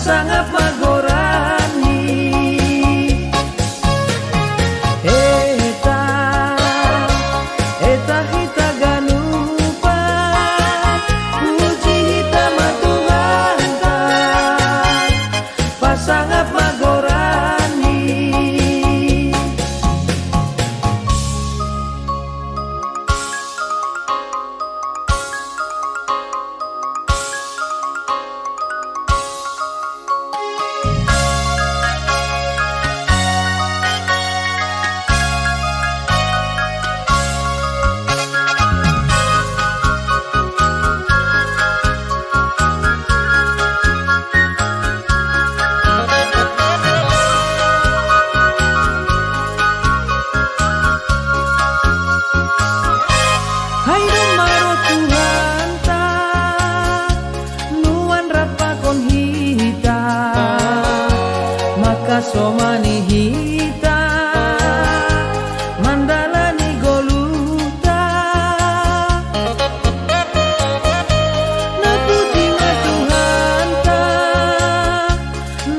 pasangap magorani. Eta hita ganupa, puji hita matuhanta, pasangap magorani. Somani hita mandalani goluta, naputi matuhanta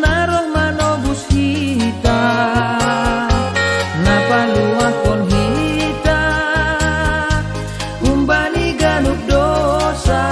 narong manobus hita, napaluakon hita kumbani ganup dosa.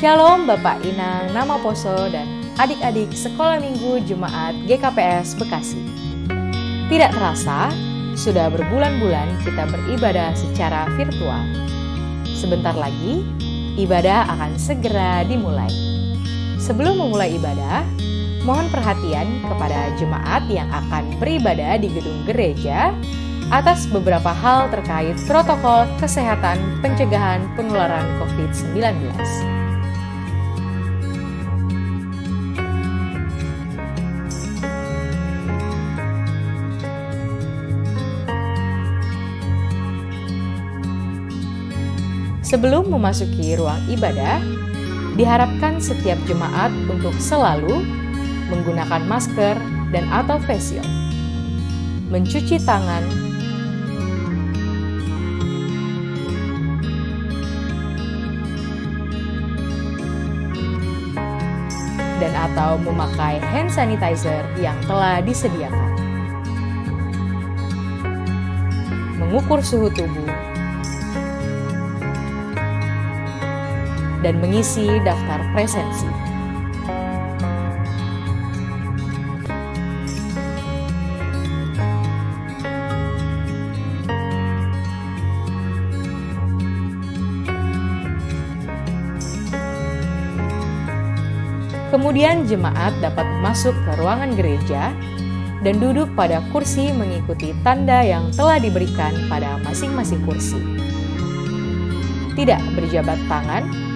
Shalom Bapak Inang, Nama Poso, dan adik-adik Sekolah Minggu Jemaat GKPS Bekasi. Tidak terasa, sudah berbulan-bulan kita beribadah secara virtual. Sebentar lagi, ibadah akan segera dimulai. Sebelum memulai ibadah, mohon perhatian kepada jemaat yang akan beribadah di gedung gereja atas beberapa hal terkait protokol kesehatan pencegahan penularan COVID-19. Sebelum memasuki ruang ibadah, diharapkan setiap jemaat untuk selalu menggunakan masker dan atau face shield, mencuci tangan, dan atau memakai hand sanitizer yang telah disediakan. Mengukur suhu tubuh, dan mengisi daftar presensi. Kemudian jemaat dapat masuk ke ruangan gereja dan duduk pada kursi mengikuti tanda yang telah diberikan pada masing-masing kursi. Tidak berjabat tangan,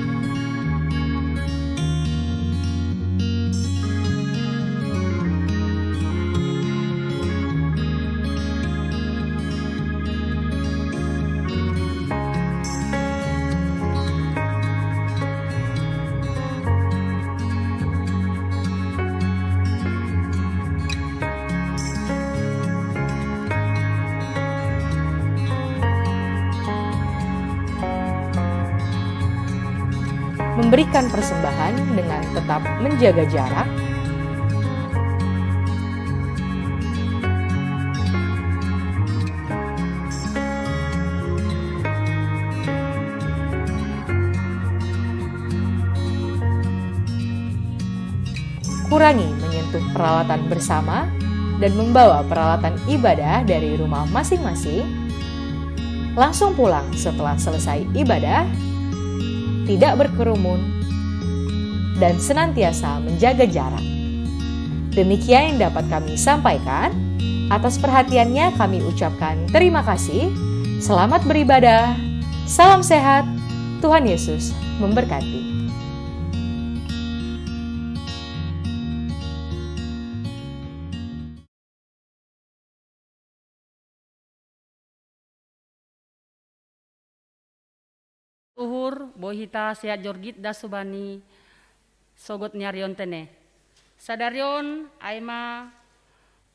memberikan persembahan dengan tetap menjaga jarak, kurangi menyentuh peralatan bersama dan membawa peralatan ibadah dari rumah masing-masing, langsung pulang setelah selesai ibadah, tidak berkerumun, dan senantiasa menjaga jarak. Demikian yang dapat kami sampaikan. Atas perhatiannya kami ucapkan terima kasih. Selamat beribadah. Salam sehat. Tuhan Yesus memberkati. Uhur, bohita, sehat jorgit, dasubani, sogot nyarion tene. Sadarion, aima,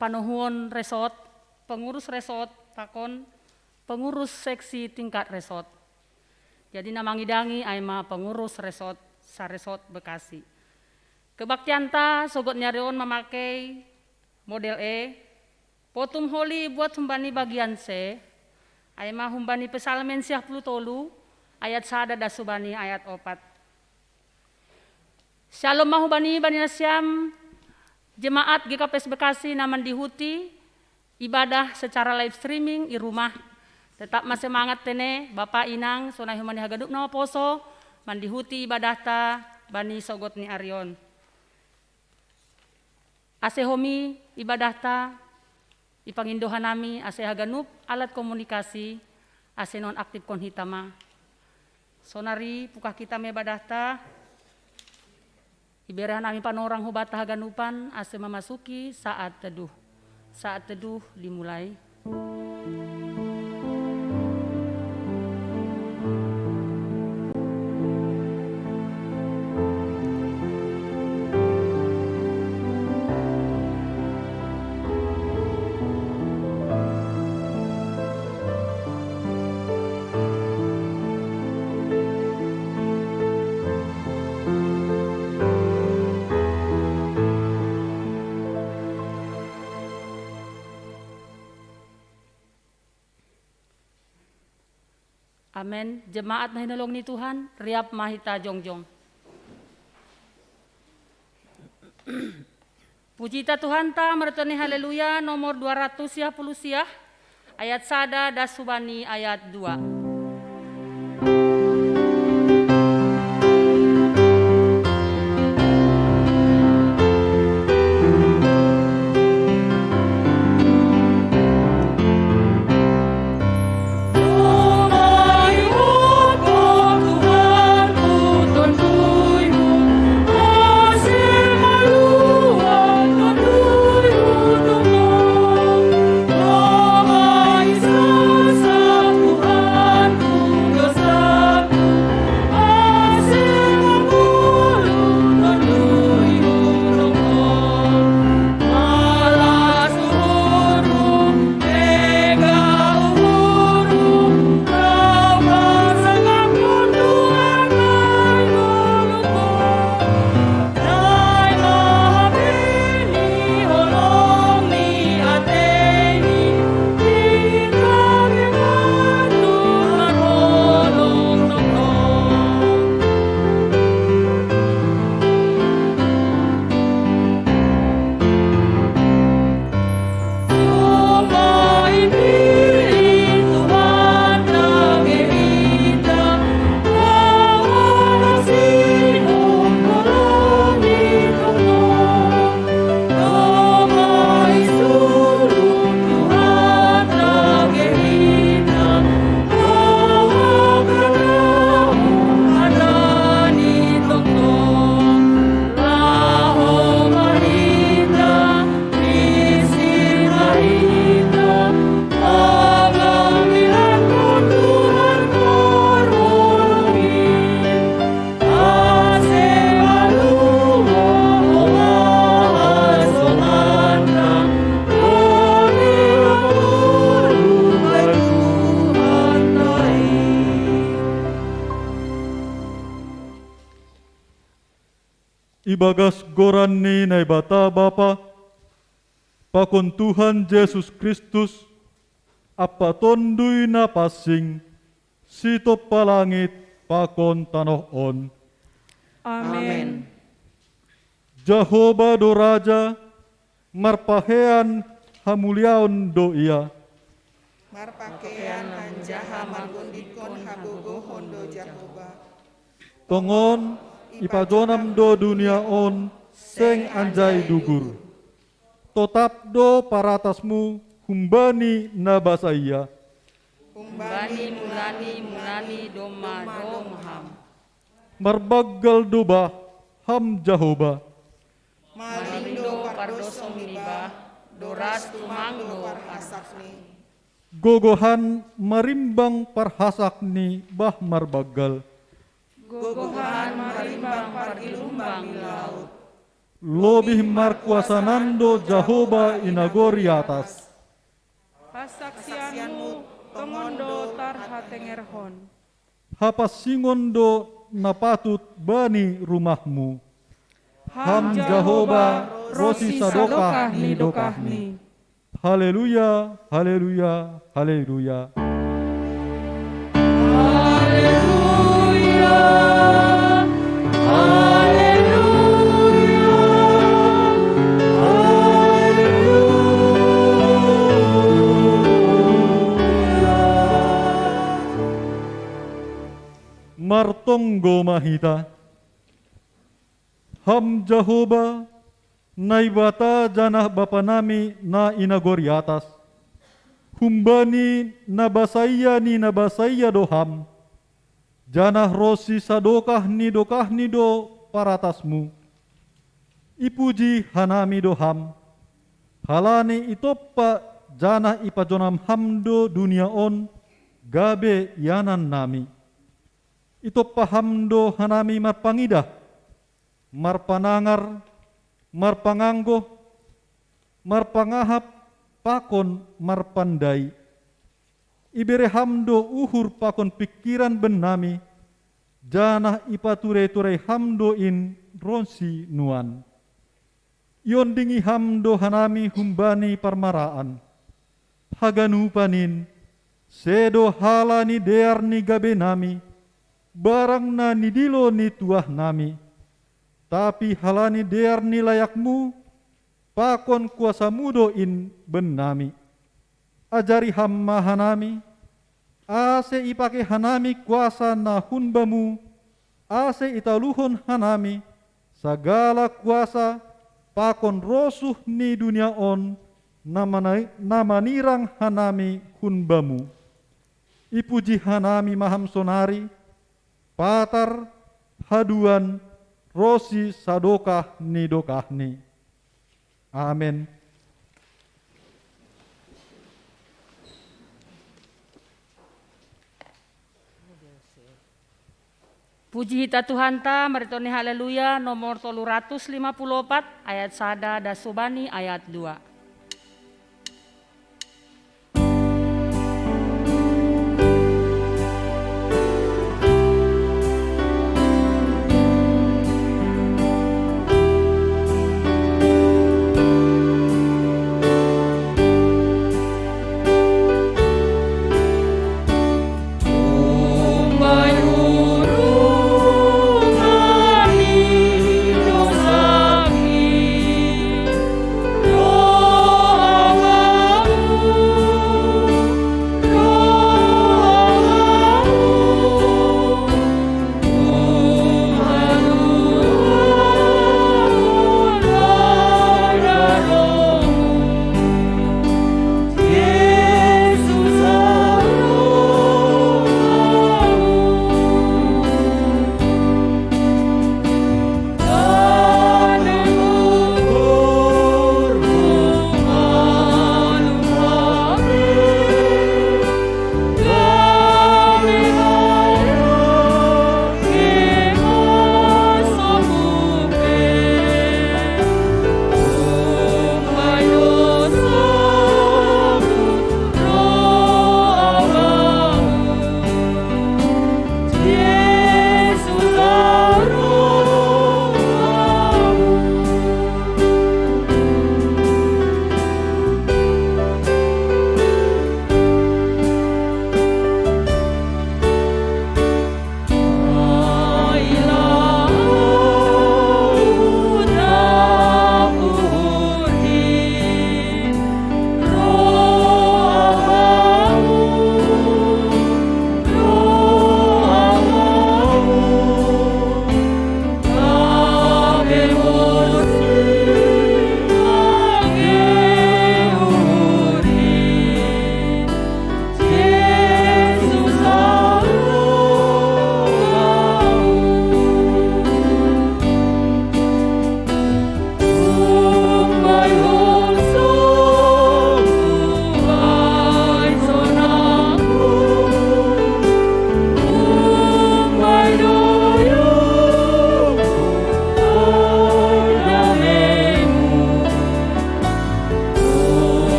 panuhun resort, pengurus resort, takon, pengurus seksi tingkat resort. Jadi namangidangi aima pengurus resort, saresort Bekasi. Kebaktianta, sogot nyarion memakai model E, potum holi buat humbani bagian C, aima humbani pesalmen siah puluh tolu, ayat sada dasubani ayat 4. Shalom mahubani bani nasyam, jemaat GKPS Bekasi naman dihuti, ibadah secara live streaming di rumah. Tetap masih semangat tene, Bapak Inang, sonai humani hagadup nama poso, mandihuti ibadah ta, bani sogot ni Arion. Ase homi ibadah ta, ipangindohan nami, ase haganup alat komunikasi, ase non aktif kon hitama. Sonari pukah kita mebadahta, iberah nami panorang hubata haganupan ase memasuki saat teduh. Saat teduh dimulai. Amin. Jemaat na hinulong ni Tuhan, riap mahita jongjong. Puji ta Tuhan ta mertoni haleluya nomor 200 ya puluh siah ayat sada das subani ayat 2. Ibagas gorani na ibata Bapa, pakon Tuhan Yesus Kristus, apa tondui na pasing, sito palangit pakon tanohon. Amin. Jehovah do Raja, marpahean hamuliaon do ia. Marpakean hanjaha mangundikon hagogo hondo Jehovah. Tongon, ipajonam do dunia on, seng anjay dugur. Totap do paratasmu, humbani na basaya. Umbani mulani doma domham. Marbagal doba, ham Jehovah. Malindo pardosom niba, doras tumangdo Asakni. Gogohan marimbang parhasakni bah marbagal. gogohan marimbang pargilumbang laut. Lobih markuasanando Jehovah inagori atas. Pasaksianmu pengondo tarhatengerhon. Hapasingondo napatut bani rumahmu. Ham Jehovah rosi sadokahni dokahni. Haleluya, haleluya, haleluya. Martonggo mahita, ham Jehovah, naibata janah bapa nami na inagori atas, humbani nabasaya ni nabasaya doham, janah rosi sadokah ni do paratasmu, ipuji hanami doham, halani itoppa janah ipajonam hamdo dunia on, gabe yanan nami. Ito pahamdo hanami marpangida, marpanangar, marpanganggo, marpangahap, pakon marpandai. Ibere hamdo uhur pakon pikiran benami, janah ipature-ture hamdo in ronsi nuan. Ion dingi hamdo hanami humbani parmaraan, haganupanin, sedo halani dear ni gabe nami, barang na nidilo ni tuah nami, tapi halani dear ni layakmu, pakon kuasamu doin benami. Ajari hamma hanami, ase ipake hanami kuasa na hunbamu, ase italuhon hanami, segala kuasa pakon rosuh ni dunia on, namanirang hanami hunbamu. Ipuji hanami maham sonari, patar, haduan, rosi sadokah ni dokahni. Amin. Puji hita Tuhan ta, meritoni haleluya nomor 354 ayat 1 dan Subani ayat 2.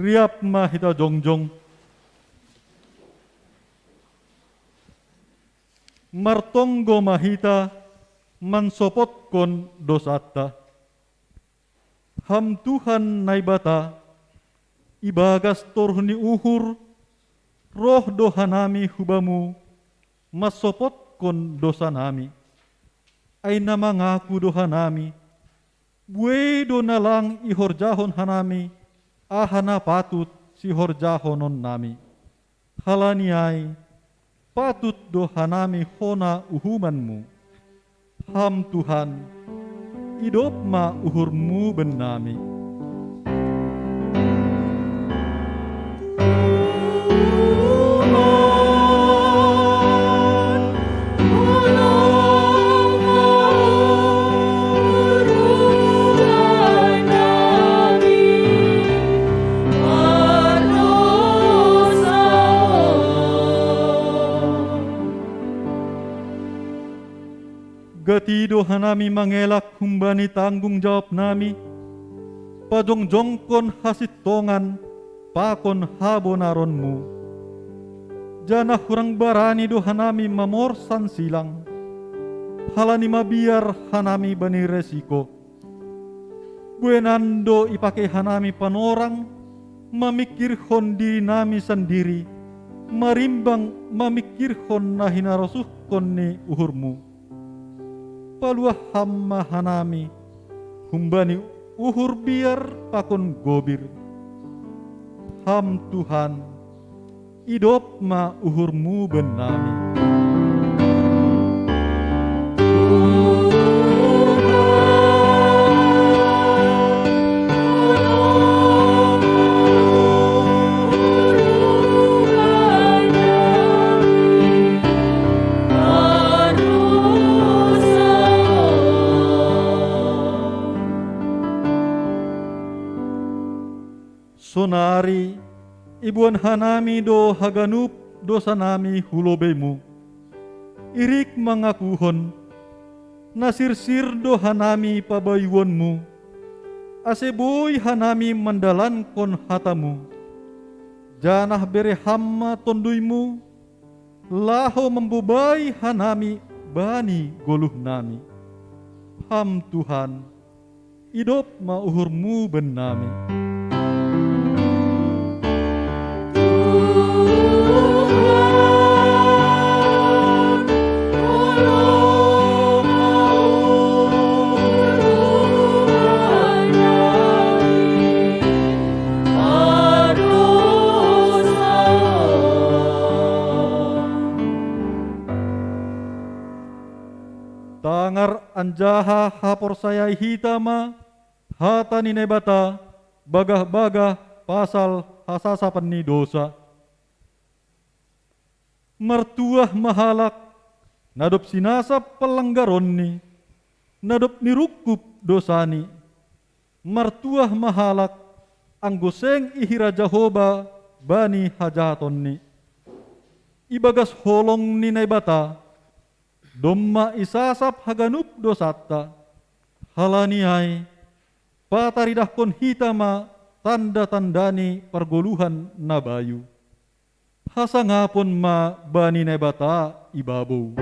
Riap mahita jongjong, martonggo mahita mansopotkon dosata. Ham Tuhan naibata, ibagas torhuni uhur, roh dohanami hubamu, masopotkon dosa nami. Ay na mangaku dohanami, buwe do nalang ihorjahon hanami, ahana patut si horjahonon nami. Halaniai, patut dohanami hona uhumanmu. Ham Tuhan, idop ma uhurmu benami. Gati dohanami mangelak humbani tanggung jawab nami, pajongjongkon hasitongan pakon habonaronmu. Jana hurang barani dohanami mamorsan silang, halani mabiar hanami bani resiko. Buenando ipake hanami panorang, memikirhon diri nami sendiri, marimbang memikirhon na hinarasuhkon ni uhurmu. Paluah hamma hanami, humbani uhur biar pakon gobir. Ham Tuhan, idop ma uhurmu benami. Sonari, ibuan hanami do haganup dosa nami hulobemu. Irik mangakuhon, nasirsir do hanami pabayuanmu. Aseboy hanami mandalankon hatamu. Janah bere hamma tonduymu, laho membubai hanami bani goluh nami. Ham Tuhan, idop ma uhurmu benami. Tangar anjaha hapor sayai hitama, hata ninebata, bagah-bagah pasal hasasapan ni dosa. Mertuah mahalak, nadop sinasap pelanggaronni, nadop nirukup dosani. Mertuah mahalak, anggoseng ihira Jahoba bani hajahatonni. Ibagas holong ninay bata, domma isasap haganup dosata. Halaniay, pataridahkon hitama tanda-tandani pergoluhan nabayu. Hasangapon ma bani nebata ibabaw.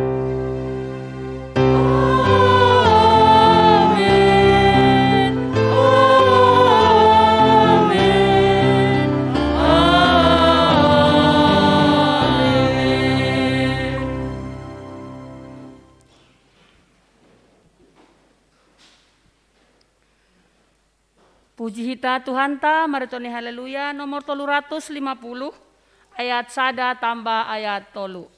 Puji hita Tuhan ta, maritoni haleluya, nomor 350, ayat 1 tambah ayat 3.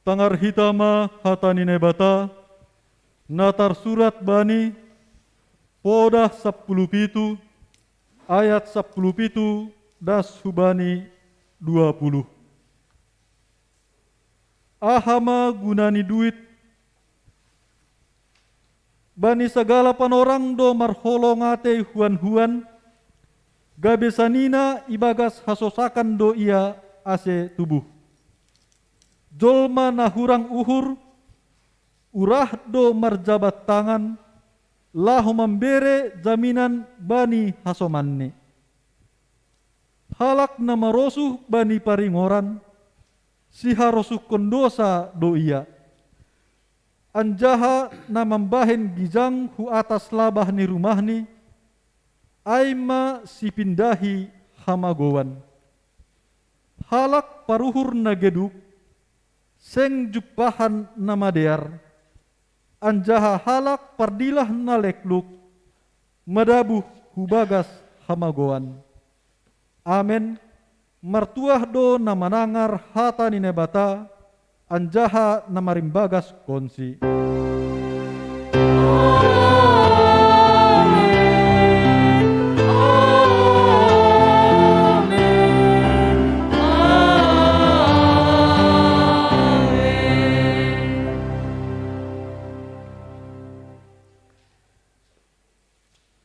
Tangar hitama hatani nebata, natar surat bani, Podah 10 ayat 10 das hubani 20. Ahama gunani duit bani segala panorang do marholongate huan-huan gabesanina ibagas hasosakan do ia ase tubuh. Jolma nahurang uhur urah do marjabat tangan lahu membere jaminan bani hasomanne. Halak nama rosuh bani paringoran siha rosuh kondosa do ia. Anjaha na membahen gijang hu atas labah ni rumah ni aima si pindahi hamagowan. Halak paruhur na geduk seng jupahan na madear. Anjaha halak pardilah na lekluk madabuh hubagas hamagowan. Amen. Martuah do na manangar hata ni nebata anjaha na marimbagas konsi.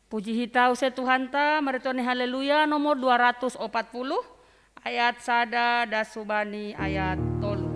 Puji hitau se Tuhan ta, maritoni haleluya nomor 240 ayat sada dasubani ayat tolu.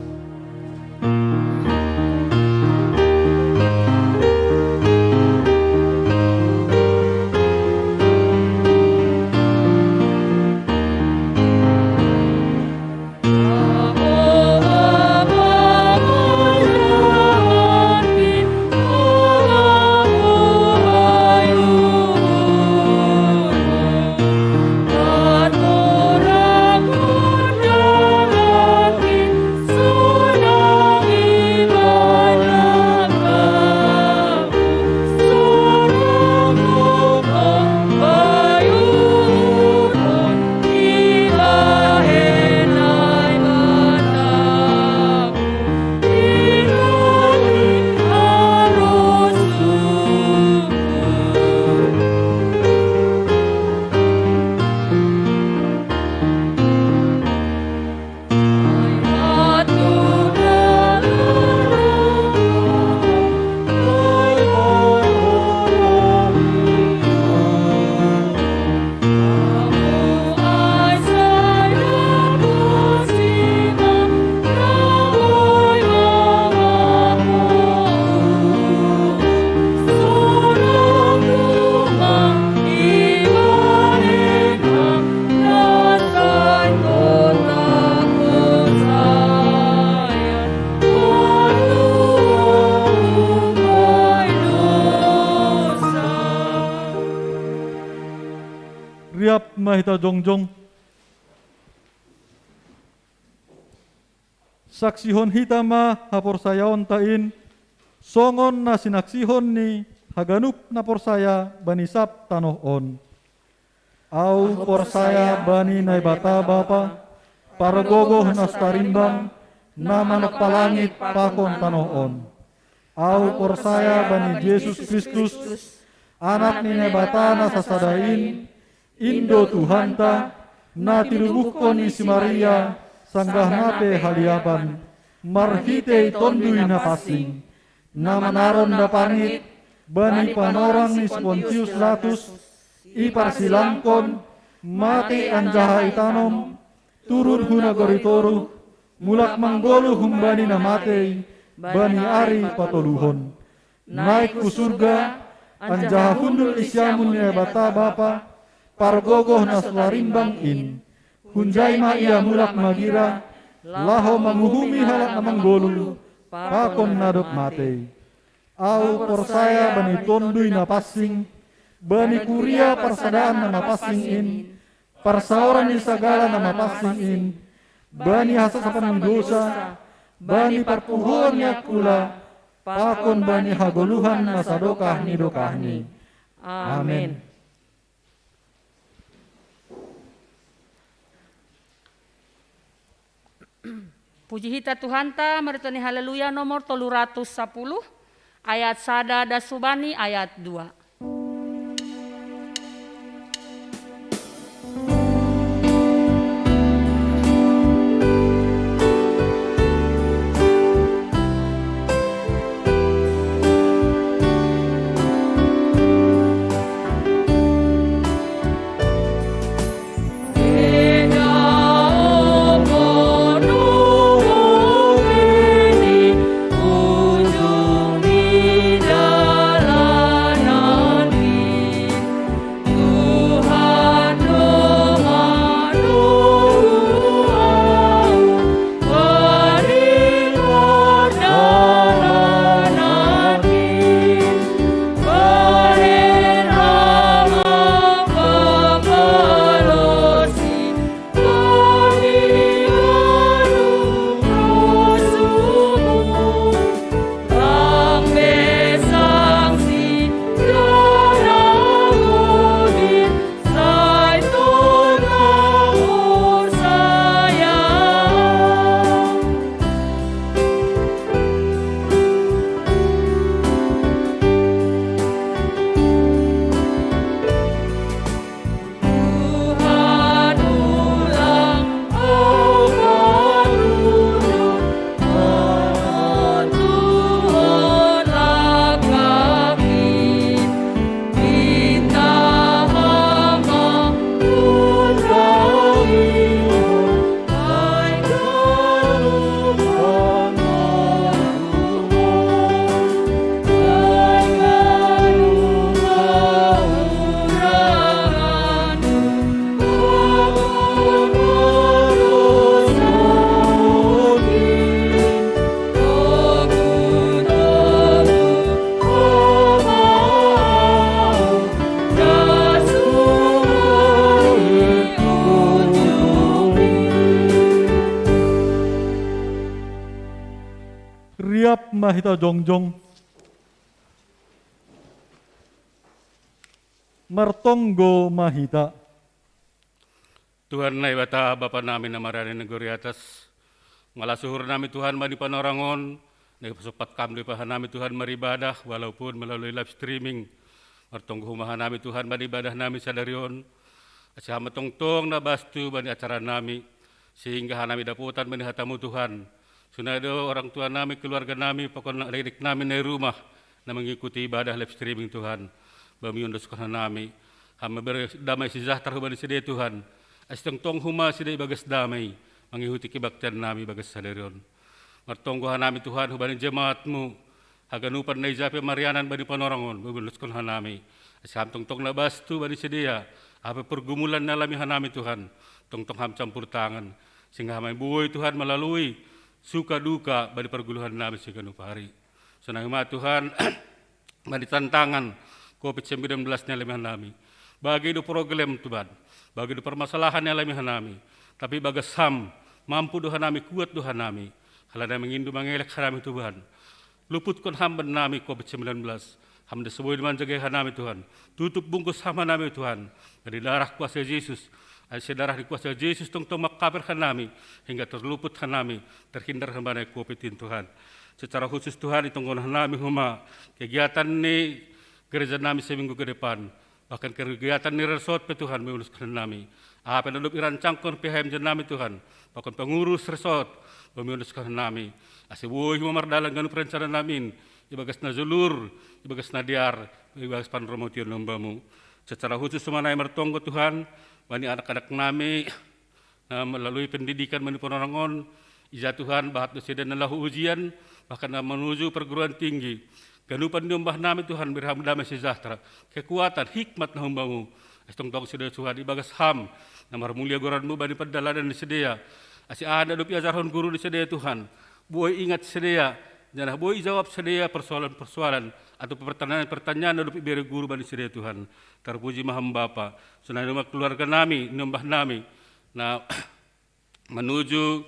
Riap mahita jongjong. Saksihon hitama hapor sayaon tain songon na sinaksihon ni haganup na porsaya banisap tanoh on. Au porsaya bani naibata bapa paragogoh nastarimbang na manok palangit pakon tanoh on. Au porsaya bani Yesus Kristus anak ni naibata na sasadain Indo Tuhanta na tirubuhkon ni si Maria sanggah nape haliaban marhite tondui na pasing na manaron na pangit bani panorang ni Pontius Latus iparsilangkon mati anjaha itanom turun huna goritoru mulak manggolu humbani na mate bani ari patoluhon naik ku surga anjaha hundul isyamun ni bata bapa pargogoh naslarimbang in hunjai ma ia mulak magira laho manguhumi halak namang golu pakon nadok mate au porsaya bani tondui na pasing bani kuria persadaan nama pasing in parsaoran ni sagala nama pasing in bani hasasapan dosa bani parpuhon yakula pakon bani hagoluhan nasadokah ni dokahni. Amin. Puji hita Tuhan ta, maritoni haleluya nomor 310 ayat sada dasubani ayat 2. mahita jongjong. Martonggo mahita. Tuhan na ibata Bapa namin na marani negeri atas. Malasuhur namin Tuhan mani panorangon. Nagpasupat kami pahan namin Tuhan maribadah walaupun melalui live streaming. Martonggo humahan namin Tuhan maribadah namin sa darion. Asya matongtong na bastu bani acara namin. Sehingga hanami daputan bani hatamu Tuhan. Sunado orang tua namin, keluarga namin, pokoknya lirik namin dari rumah na mengikuti ibadah live streaming Tuhan. Bamiun dosukan nami, hama berdamai sejahtera bani sedih Tuhan. Astong tong huma sedih bagas damai, mengikuti kebaktian nami bagas sadarion. Martonggo hanami Tuhan hubani jemaatmu, haganupan na ijape marianan bani panorangon, bubuloskan hanami. Asyam tong na bastu bani sedia, apa pergumulan nalami hanami Tuhan, tong ham campur tangan, sehingga hamai buoi Tuhan melalui suka duka bani perguluhan nami seganupari. Senang Tuhan, bani tantangan, COVID-19 na lemihan nami. Bagi itu program Tuhan, bagi itu permasalahan yang lemihan nami. Tapi bagas ham, mampu Tuhan nami, kuat Tuhan nami. Kalau nami mengindu mengelak nami Tuhan. Luputkan ham nami COVID-19. Ham disebut dengan jaga nami Tuhan. Tutup bungkus sama nami Tuhan. Dari darah kuasa Yesus. Asyik darah di kuasa Yesus tong makabir nami. Hingga terluput nami. Terhindar kembali COVID-19 Tuhan. Secara khusus Tuhan itonggon nami huma. Kegiatan ini gereja nami seminggu ke depan, bahkan kegiatan ni resort pe Tuhan memuluskan nami. Apa yang dalam irancangkan PHM nami Tuhan, bahkan pengurus resort memuluskan nami. Asibuh memardalan ganu perencanaan namin, ibagas na zulur, ibagas na diar, ibagas panromotion nombamu. Secara khusus semanai mertonggo Tuhan, bani anak-anak nami melalui pendidikan mani penorangon, ija Tuhan bahat presiden lahu ujian, bahkan menuju perguruan tinggi. Ganupan nyumbah nami Tuhan berham damai sejahtera, kekuatan, hikmat na humbamu. Astong tong sudah Tuhan ibagas ham, namar mulia goranmu bani pedalanan di sedia. Asi ada dopi ajarhon guru di sedia Tuhan. Boy ingat sedia, jangan boy jawab sedia persoalan-persoalan atau pertanyaan-pertanyaan dopi beri guru bani sedia Tuhan. Terpuji maham Bapa, sunai rumah keluarga nami, nyumbah nami, na menuju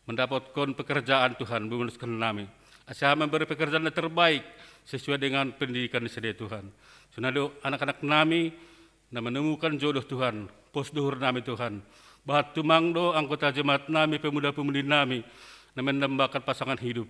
mendapatkan pekerjaan Tuhan, memuluskan nami. Asyik memberi pekerjaan yang terbaik sesuai dengan pendidikan di sedia Tuhan. Sunado anak-anak nami na menemukan jodoh Tuhan, pos duhur nami Tuhan. Bahat tumangdo anggota jemaat nami, pemuda-pemudi nami na menambahkan pasangan hidup.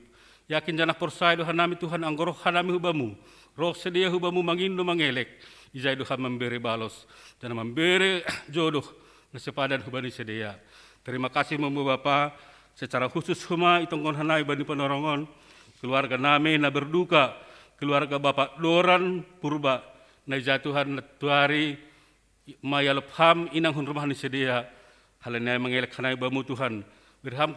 Yakin janah persaya Tuhan nami Tuhan anggoroh nami hubamu. Roh sedia hubamu mangindo mangelek. Izai Tuhan memberi balos dan memberi jodoh na sepadan hubani sedia. Terima kasih Mamu Bapa. Secara khusus huma itongkon hanai bani penorongon. Keluarga nami na berduka, keluarga Bapak Doran Purba, na jatuhan tuari mayalpham inang hun rumah ni sedia, halanay mengelak hanay bamu Tuhan, berham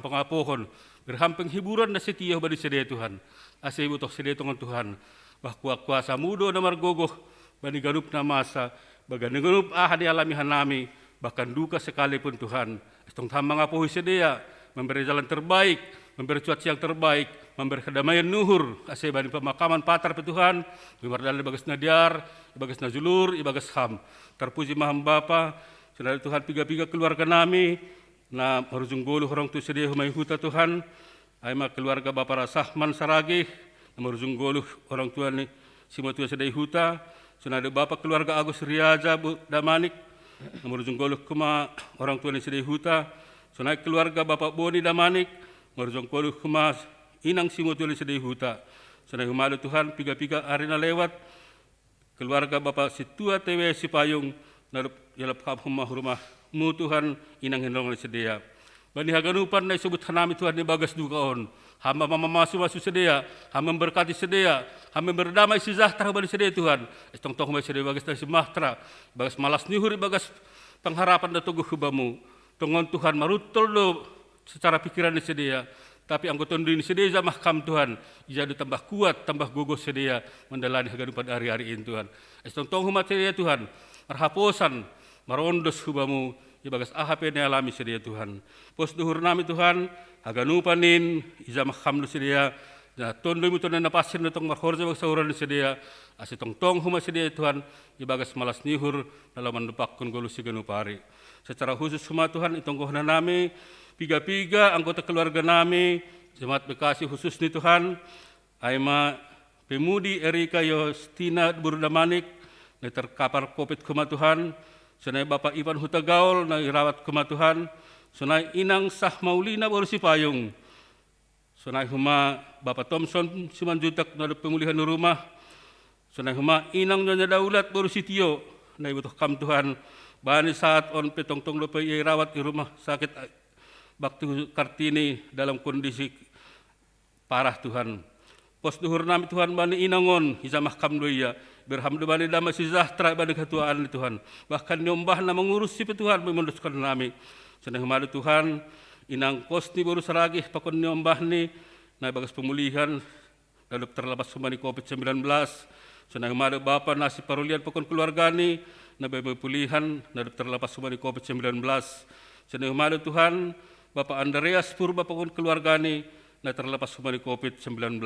pengapohon, berham penghiburan na setia bani sedia Tuhan, asay butok sedia Tuhan, bahwa kuasa mudo na margogoh, bani ganup na masa, bagan ganup ahadi alamihan nami, bahkan duka sekalipun Tuhan, istong tamang apohi sedia, memberi jalan terbaik, memberi cuaca yang terbaik, memberi kedamaian nuhur, asai bani pemakaman patar Tuhan, bimardal bagas nadiar, bagas nazulur, bagas ham. Terpuji maham Bapa, saudara Tuhan piga-piga keluarga nami, na marujung golu orang tu sedia humai huta Tuhan, aima keluarga Bapa Rasahman Saragih, na marujung golu orang tua ni simo tua sedia huta, saudara Bapa keluarga Agus Riaja Damanik, na marujung golu kuma orang tua ni sedia huta, saudara keluarga Bapa Boni Damanik, marujung kolu kumas inang simotuli sedih huta. Senai humalo Tuhan piga-piga hari na lewat keluarga Bapak Situa Tewe Sipayung narup yalap kap rumah mu Tuhan inang hendong sedia. Bani haganupan na isebut hanami Tuhan ni bagas dukaon. Hamba masu sedia, hamba berkati sedia, hamba berdamai sejahtera bani sedia Tuhan. Estong tong sedia bagas na sejahtera, bagas malas nihuri bagas pengharapan da tuguh hubamu. Tongon Tuhan marutol do secara pikiran sedia, tapi anggota ini sedia jamah kam Tuhan, jadi tambah kuat, tambah gugos sedia menjalani kehidupan hari-hari ini Tuhan. Estong tong humat sedia Tuhan, marhaposan, marondos hubamu, ibagas ahap yang alami sedia Tuhan. Pos duhur nami Tuhan, haganupanin, jamah kam sedia, dan tondo itu nana pasin tong marhorja bag sauran sedia, asitong tong humat sedia Tuhan, ibagas malas nihur dalam mendepakkan golusi ganupari. Secara khusus humat Tuhan, itong kohna nami, piga-piga anggota keluarga nami, Jemaat Bekasi khusus ni Tuhan, Aima Pemudi Erika Yostina Burdamanik, na terkapar COVID kuma Tuhan, sunay Bapak Ivan Hutagaul na irawat kuma Tuhan, sunay Inang Sah Maulina Borusi Payung, sunay huma Bapak Thompson Simanjutak na pemulihan ng rumah, sunay huma Inang Nyonya Daulat Borusi Tio, na ibutuh kam Tuhan, bani saat on petong-tong lupa irawat di rumah sakit Bakti Kartini dalam kondisi parah Tuhan. Pos duhur nami Tuhan bani inangon hizamah kam doya berhamdu bani damai sejahtera bani ketuaan Tuhan. Bahkan nyombah na mengurus si Tuhan memunduskan nami. Senang madu Tuhan inang kosni baru seragih pakon nyombah ni na bagas pemulihan lalu terlepas sumani COVID-19. Senang madu Bapa nasi parulian pakon keluarga ni na pemulihan lalu terlepas sumani COVID-19. Senang madu Tuhan Bapak Andreas Purba pakon keluarga ni na terlepas sumani COVID-19.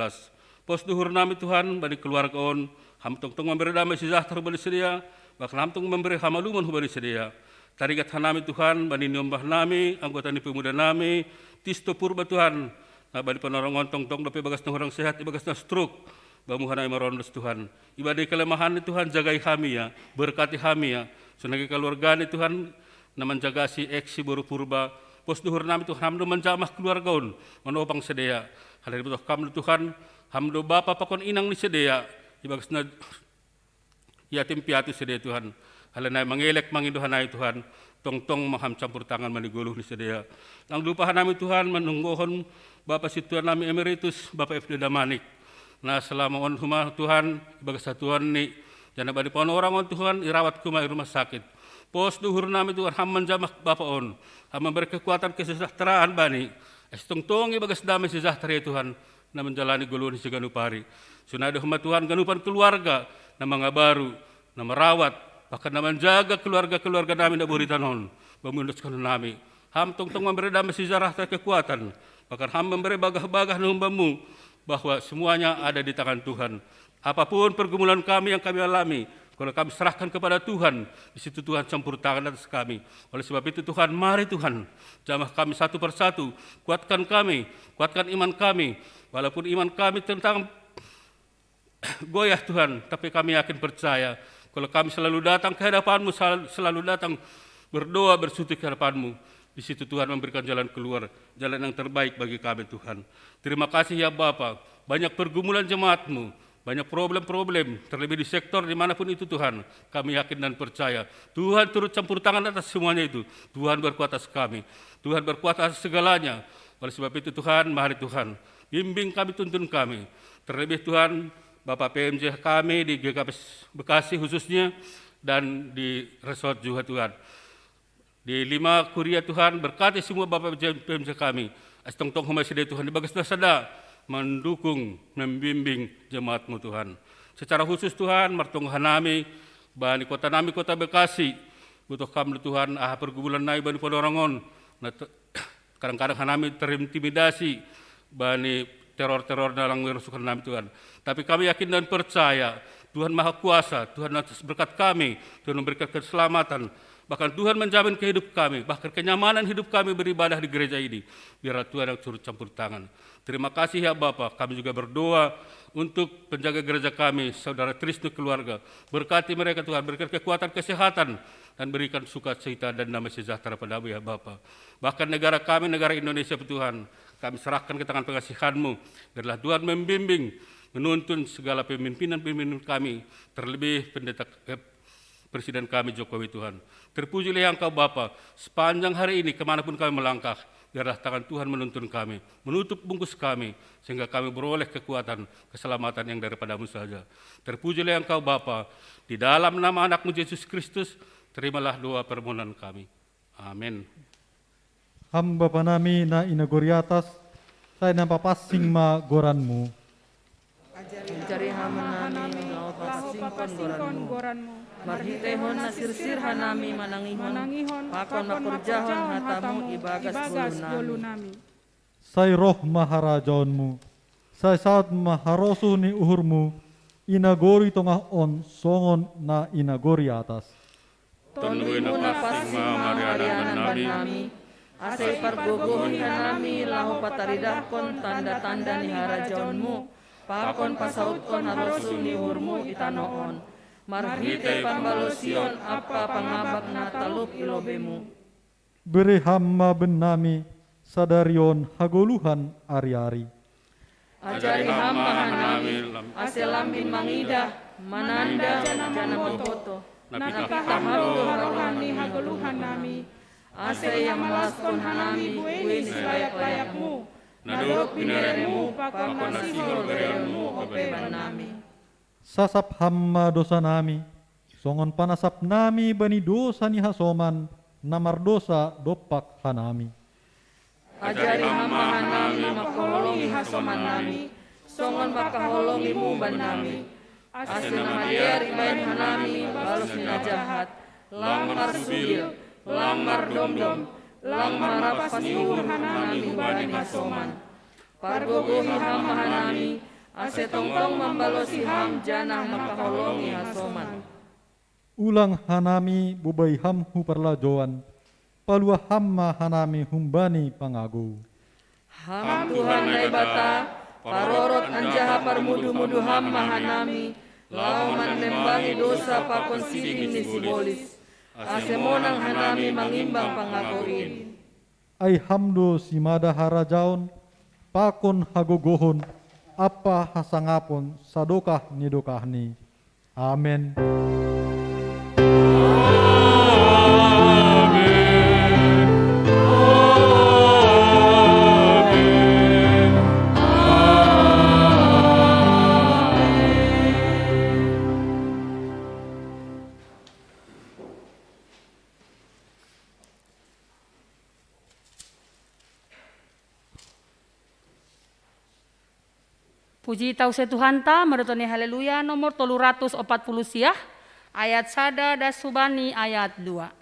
Pos duhur nami Tuhan bani keluarga on hamtong memberi damai sejahtera bani sedia bahkan hamtong memberi hamaluman bani sedia. Tarigat hanami Tuhan bani nyombah nami anggota ni pemuda nami Tisto Purba Tuhan na bani penolongon tong dapat bagas orang sehat bagas na stroke bamu hanai marondos Tuhan. Ibadai kelemahan ni Tuhan jagai kami ya berkati kami ya senagi keluarga ni Tuhan na menjaga si eksi baru Purba. Pos duhur nami Tuhan hamdo menjamah keluarga on menopang sedia. Hal ini betul kami Tuhan hamdo Bapa pakon inang ni sedia ibagas na yatim piatu sedia Tuhan. Halanay mangelek manginduhanay Tuhan tong maham campur tangan maniguluh ni sedia. Ang lupahan namin Tuhan manunggohon Bapa si Tuhan namin Emeritus Bapa F.D. Damanik na selama on huma Tuhan ibagas sa Tuhan ni jana badi pon orang on Tuhan irawat kuma rumah sakit. Pos duhur namin Tuhan ham menjamah Bapa on ham memberi kekuatan kesejahteraan bani. Tong ibagas damai sejahtera Tuhan na menjalani guluh ni si ganupari. Sunada huma Tuhan ganupan keluarga na mga baru na merawat bahkan na menjaga keluarga-keluarga namin na buritanon memunduskan nami. Ham tong memberi damai sejahtera kekuatan bahkan ham memberi bagah-bagah na humbamu bahwa semuanya ada di tangan Tuhan. Apapun pergumulan kami yang kami alami, kalau kami serahkan kepada Tuhan, di situ Tuhan campur tangan atas kami. Oleh sebab itu Tuhan, mari Tuhan, jamah kami satu persatu, kuatkan kami, kuatkan iman kami. Walaupun iman kami tentang goyah Tuhan, tapi kami yakin percaya, kalau kami selalu datang ke hadapan-Mu, selalu datang berdoa, bersujud ke hadapan-Mu, di situ Tuhan memberikan jalan keluar, jalan yang terbaik bagi kami Tuhan. Terima kasih ya Bapa, banyak pergumulan jemaat-Mu, banyak problem-problem, terlebih di sektor dimanapun itu Tuhan. Kami yakin dan percaya, Tuhan turut campur tangan atas semuanya itu. Tuhan berkuat atas kami, Tuhan berkuat atas segalanya. Oleh sebab itu Tuhan, mari Tuhan, bimbing kami, tuntun kami. Terlebih Tuhan, Bapak PMJ kami di GKPS Bekasi khususnya, dan di resort juga Tuhan. Di 5 kuria Tuhan, berkati semua Bapak PMJ kami. Astong-tong humay sedih Tuhan, di bagas na sada, mendukung, membimbing jemaat-Mu Tuhan. Secara khusus Tuhan, martunghan nami, bani kota nami, kota Bekasi, butuh kami Tuhan, pergumulan nai bani Podorangon, kadang-kadang nami terintimidasi, bani teror-teror dalam merusukan nami Tuhan. Tapi kami yakin dan percaya, Tuhan Maha Kuasa, Tuhan atas berkat kami, Tuhan memberikan keselamatan, bahkan Tuhan menjamin kehidupan kami, bahkan kenyamanan hidup kami beribadah di gereja ini. Biarlah Tuhan yang turut campur tangan. Terima kasih ya Bapa, kami juga berdoa untuk penjaga gereja kami, Saudara Trisno keluarga. Berkati mereka Tuhan, berikan kekuatan kesehatan, dan berikan sukacita dan damai sejahtera padamu ya Bapa. Bahkan negara kami, negara Indonesia Tuhan, kami serahkan ke tangan pengasihan-Mu. Biarlah Tuhan membimbing, menuntun segala pemimpinan kami, terlebih Presiden kami Jokowi Tuhan. Terpujilah Engkau Bapa, sepanjang hari ini kemanapun kami melangkah, biarlah tangan Tuhan menuntun kami, menutup bungkus kami, sehingga kami beroleh kekuatan, keselamatan yang daripada-Mu saja. Terpujilah Engkau Bapa, di dalam nama anak-Mu Yesus Kristus, terimalah doa permohonan kami. Amin. Hamba panami na inaguri atas, saya nampak pasing ma goran-Mu. Mencari hama nami lau pasingkon goranmu. Marhitehon na sirsir hanami manangihon pakon makurjahon hatamu ibagas bolu nami. Saya roh maharajaon-Mu, saya saat maharosu ni uhur-Mu, inagori tongah on songon na inagori atas. Tunduin na pasing ma marianan nami, Ase pargogohi hanami lahu pataridahkon tanda-tanda ni harajaonmu. Pakon pasautkon harosu ni hurmu itanoon. Marhite pambalosion apa pangabak na talup ilobemu. Beri hamma benami sadarion hagoluhan ari-ari. Ajari hamba hanami ase lambin mangidah mananda jana moto. Napikahando harohani hagoluhan nami. Ase yang malaskon hanami bueni layak-layakmu. Nadok binaremu pakon nasihol beremu opeban nami. Sasap hamma dosa nami, songon panasap nami bani dosa ni hasoman, namar dosa dopak hanami. Ajari hamba hanami makaholongi hasoman nami, songon makaholongi muban nami. Ase namadiari bain hanami balos nina jahat, langmar sugil, langmar domdom, langmar rapas niur hanami bani hasoman. Pargogohi hamba hanami, ase tongtong membalosi ham janah makaholongi hasoman. Ulang hanami bubai ham hu parlajoan, palua hamma hanami humbani pangago. Ham Tuhan naibata, parorot anjaha parmudu-mudu hamma hanami, lauman lembangi dosa pakon siding ni sibolis. Ase monang hanami mangimbang pangagoin. Ai hamdo simada harajaon, pakon hagogohon, apa hasangapon sadokah nidokahni. Amen. Puji tause Tuhan ta merutoni haleluya nomor 340 siah ayat sada das subani ayat 2.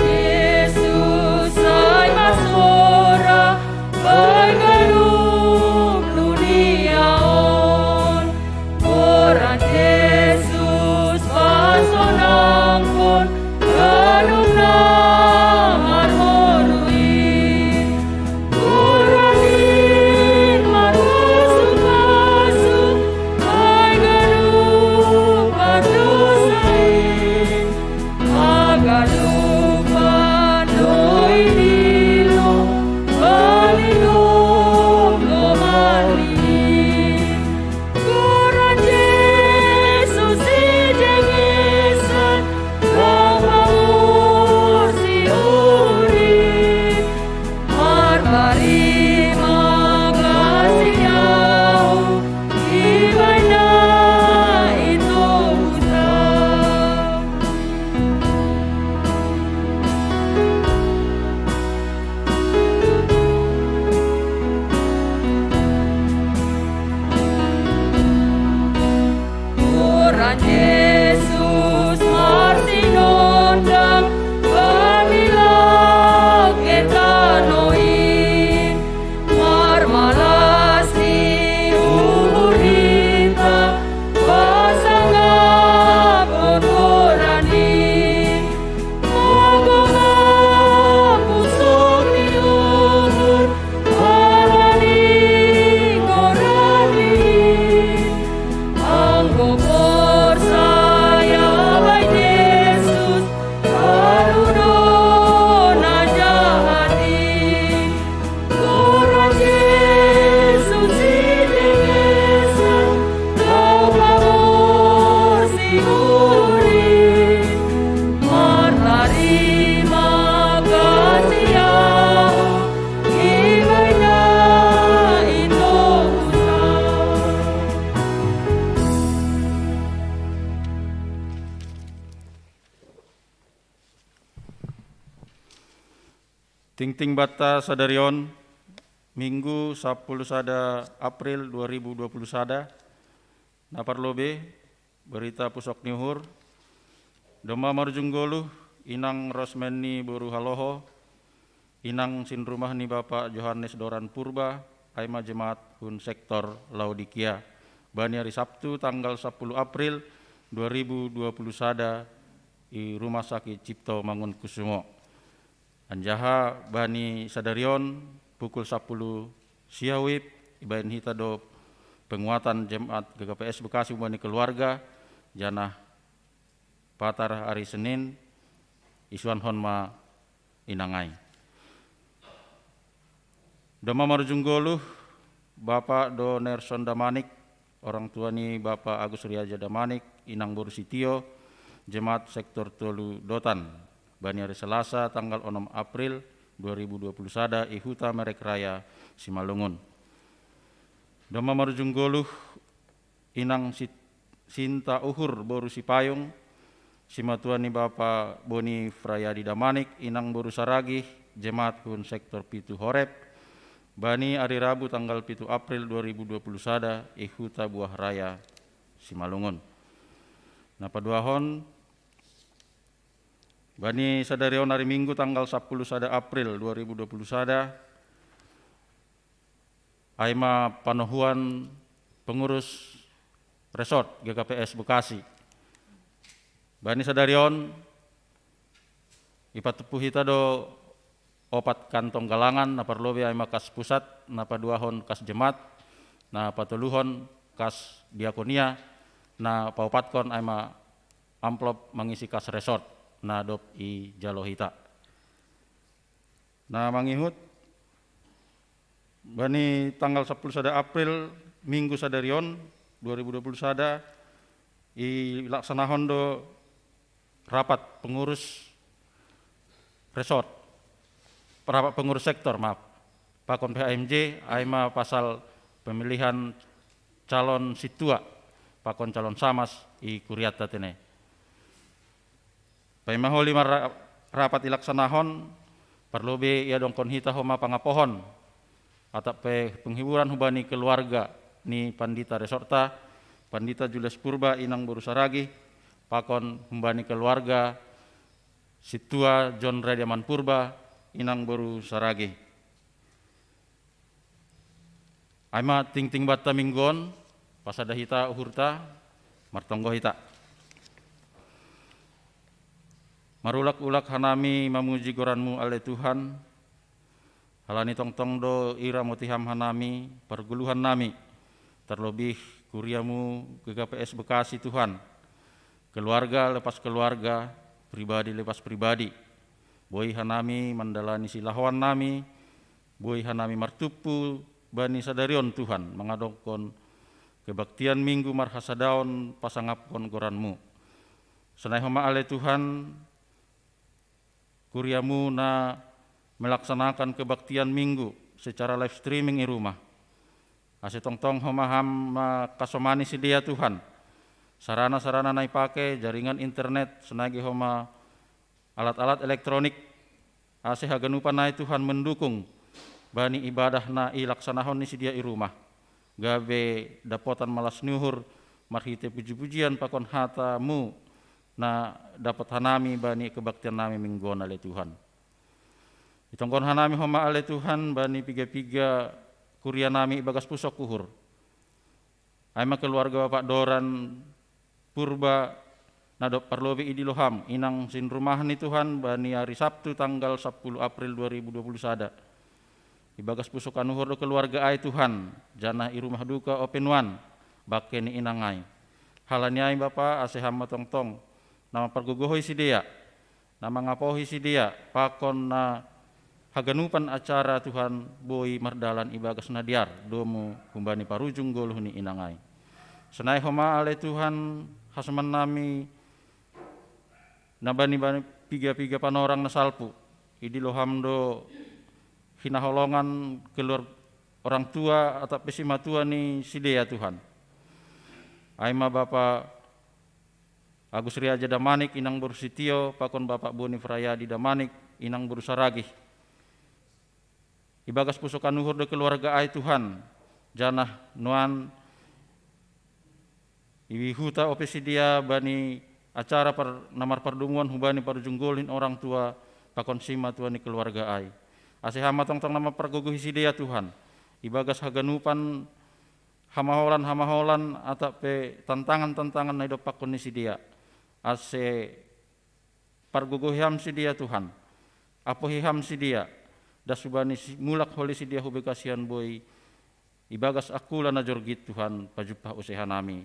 Yesus ay masora pagganong duniaon. Orang Yesus pasonangkon ganong na marhoruin. Uranin marusuk-masuk ay ganong padusain. Aganong padoy nilo balinom lomalin. Kurang Yesus ijengesan mabawur si urin. Marbari magasiyaw ibay na ito utang. Orang Yesus marsinondang pamilang etanoin. Marmalas ni umur hita pasangap ongoranin. Magungap pusok ni umur paraning oranin. Anggo saya bay Yesus karuno na jahatin. Kurang Yesus ijengesan kau pamor sigurin. Martari magasiyaw ibay na ito usang. Ting-ting bata sadarion, Minggu 10 sada April 2020 sada, naparlobe, berita pusok nihur, Doma Marjunggoluh, Inang Rosmeni Boru Haloho, inang sin rumah ni Bapak Johannes Doran Purba, Aima Jemaat Hun Sektor Laodikia. Bani hari Sabtu tanggal 10 April 2020 sada di Rumah Sakit Cipto Mangunkusumo. Anjaha bani sadarion pukul 10 siawip ibain hita do penguatan Jemaat GKPS Bekasi bani keluarga janah patar hari Senin isuan honma inangai. Dama Marjunggoluh Bapak Do Nerson Damanik, orang tua ni Bapak Agus Riaja Damanik, Inang Borsitio, Jemaat Sektor Tolu Dotan, Bani hari Selasa tanggal 6 April 2020 sada Ihuta Merek Raya Simalungun. Dama Marjunggoluh Inang Sinta Uhur Boru Sipayung, Simatuani Bapak Boni Frayadi Damanik, Inang Boru Saragih, Jemaat Hun Sektor Pitu Horep, Bani hari Rabu tanggal 7 April 2020 sada Ihuta Buah Raya Simalungun. Napa duahon Bani sadarion hari Minggu tanggal 10 sada April 2020 sada Aima Panohuan pengurus resort GKPS Bekasi. Bani sadarion ipatupu hita do opat kantong galangan na parlobe aima kas pusat na paduahon kas jemaat na patuluhon kas diakonia na paupatkon aima amplop mangisi kas resort na dop i jalo hita. Na mangihut bani tanggal 10 sada April Minggu sadarion 2020 sada i laksanahon do rapat pengurus resort, rapat pengurus sektor pakon PHMJ aima pasal pemilihan calon situa pakon calon samas i kuriata tene. Paimaholi rapat ilaksanahon parlobe ia dongkon hita homa pangapohon atap pe penghiburan hubani keluarga ni Pandita Resorta, Pandita Julius Purba Inang Boru Saragih, pakon hubani keluarga situa John Radiaman Purba Inang Boru Saragih. Aima ting-ting batta minggon pasada hita uhurta martonggo hita. Marulak-ulak hanami mamuji goranmu ale Tuhan, halani tong-tong do ira motiham hanami perguluhan nami, terlebih kuriamu GKPS Bekasi Tuhan, keluarga lepas keluarga, pribadi lepas pribadi, boi hanami mandalani silahuan nami, boi hanami martupu bani sadarion Tuhan, mengadongkon kebaktian minggu marhasadaon pasangapkon goranmu. Senai homa ale Tuhan, kuriamu na melaksanakan kebaktian minggu secara live streaming di rumah. Ase tong-tong homaham kasomani si dia Tuhan. Sarana-sarana nai pake jaringan internet senagi homa alat-alat elektronik. Ase haganupan nai Tuhan mendukung bani ibadah na ilaksanahon ni si dia di rumah. Gabe dapotan malas nuhur marhite puji-pujian pakon hatamu na dapat hanami bani kebaktian nami minggon ale Tuhan. Itongkon hanami homa ale Tuhan bani piga-piga kuria nami bagas pusok kuhur. Aima keluarga Bapak Doran Purba nadop parlobe idiloham inang sin rumah ni Tuhan bani hari Sabtu tanggal 10 April 2020 sada. Ibagas pusok anuhur do keluarga ai Tuhan janah i rumah duka open one bakke ni inangai. Halaniai Bapak ase hama tong-tong nama pergugohoi si dia, nama ngapohi si dia, pakon na haganupan acara Tuhan boi mardalan ibagas nadiar, domu kumbani parujung goluh ni inangai. Senai homa ale Tuhan hasman nami nabani piga-piga panorang nasalpu, idiloham do hinaholongan keluar orang tua atau pesima tua ni si dia Tuhan. Aima Bapak Agus Riaja Damanik, Inang Boru Sitio, pakon Bapak Boni Frayadi Damanik, Inang Boru Saragih. Ibagas pusokan nuhur de keluarga ai Tuhan, janah nuan iwihuta opesidia bani acara namar pardunguan hubani parjunggolin orang tua pakon sima tuani keluarga ai. Ase hama tongtong nama perguguhi si dia Tuhan. Ibagas haganupan hamaholan atape tantangan-tantangan na hidup pakon ni si dia. Ase parguguham si dia Tuhan. Apohiham si dia. Dasubani mulak holi si dia hubekasian boy. Ibagas akula na jorgit Tuhan pajupah usaha nami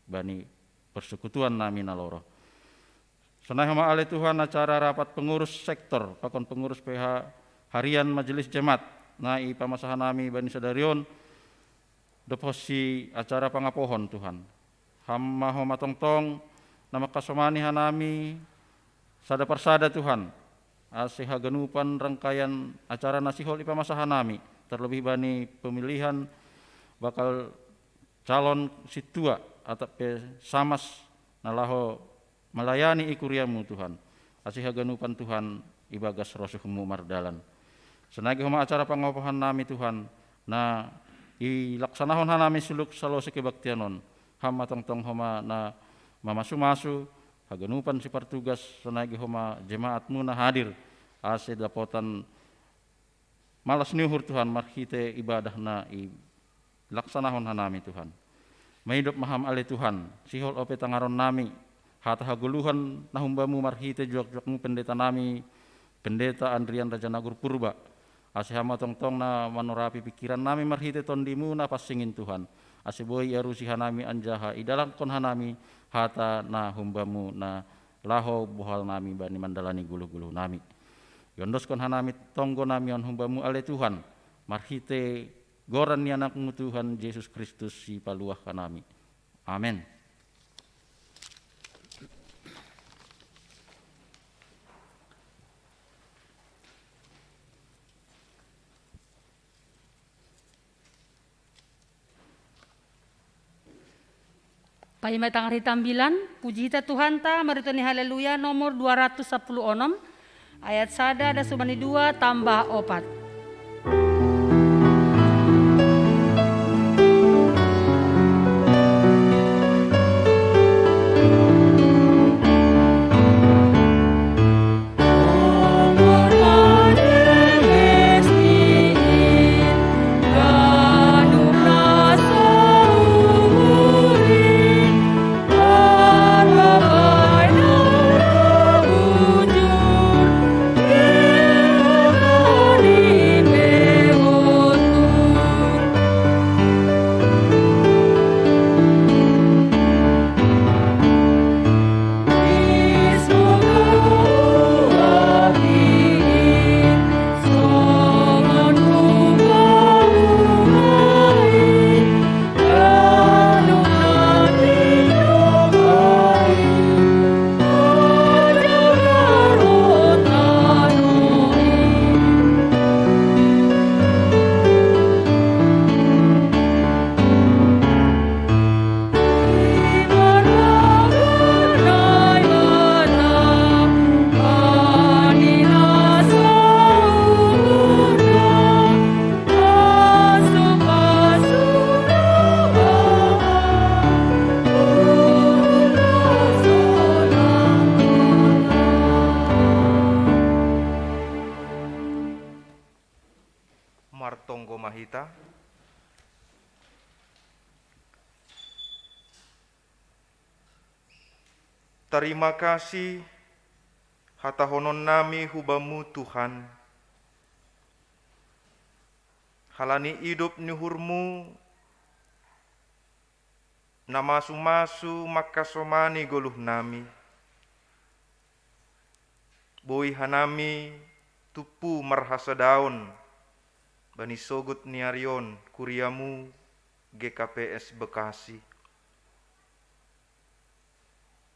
bani persekutuan nami naloro. Senai hama ale Tuhan acara rapat pengurus sektor pakon pengurus PH harian majelis jemaat nai pamasahan nami bani sadarion deposi acara pangapohon Tuhan. Hama homa tongtong nama kasomani hanami sada persada Tuhan. Ase haganupan rangkaian acara nasihol ipamasahan nami terlebih bani pemilihan bakal calon situa atau samas nalaho melayani ikuriamu Tuhan. Asih haganupan Tuhan ibagas rosuhmu mardalan. Senagi homa acara pangopohan nami Tuhan na ilaksanahon hanami suluk salose kebaktianon. Hama tongtong homa na mamasu-masu haganupan si partugas senagi homa jemaatmu na hadir. Ase dapotan malas niuhur Tuhan marhite ibadah na laksanahon hanami Tuhan. Mahidup maham ale Tuhan, sihol ope tangaron nami, hata haguluhan nahumbamu marhite juak-juakmu pendeta nami, pendeta Andrian Raja Nagur Purba. Ase hama tongtong na manorapi pikiran nami marhite tondimu na pasingin Tuhan. Ase boy arusi hanami anjaha, idalang kon hanami, hata na humbamu na laho buhal nami bani mandalani gulu-gulu nami. Yondos kon hanami tonggo nami on humbamu ale Tuhan, marhite goran ni anakmu Tuhan Yesus Kristus si paluah kanami. Amin. Paimai tangari tambilan, puji ta Tuhan ta maritoni haleluya nomor 210 ayat sada ada subani 2 tambah 4. Martonggo Mahita. Terima kasih hatahonon nami hubamu Tuhan. Halani hidup nuhurmu namasu-masu makasomani goluh nami. Boi hanami tupu marhasa daun bani sogut niarion kuriamu GKPS Bekasi.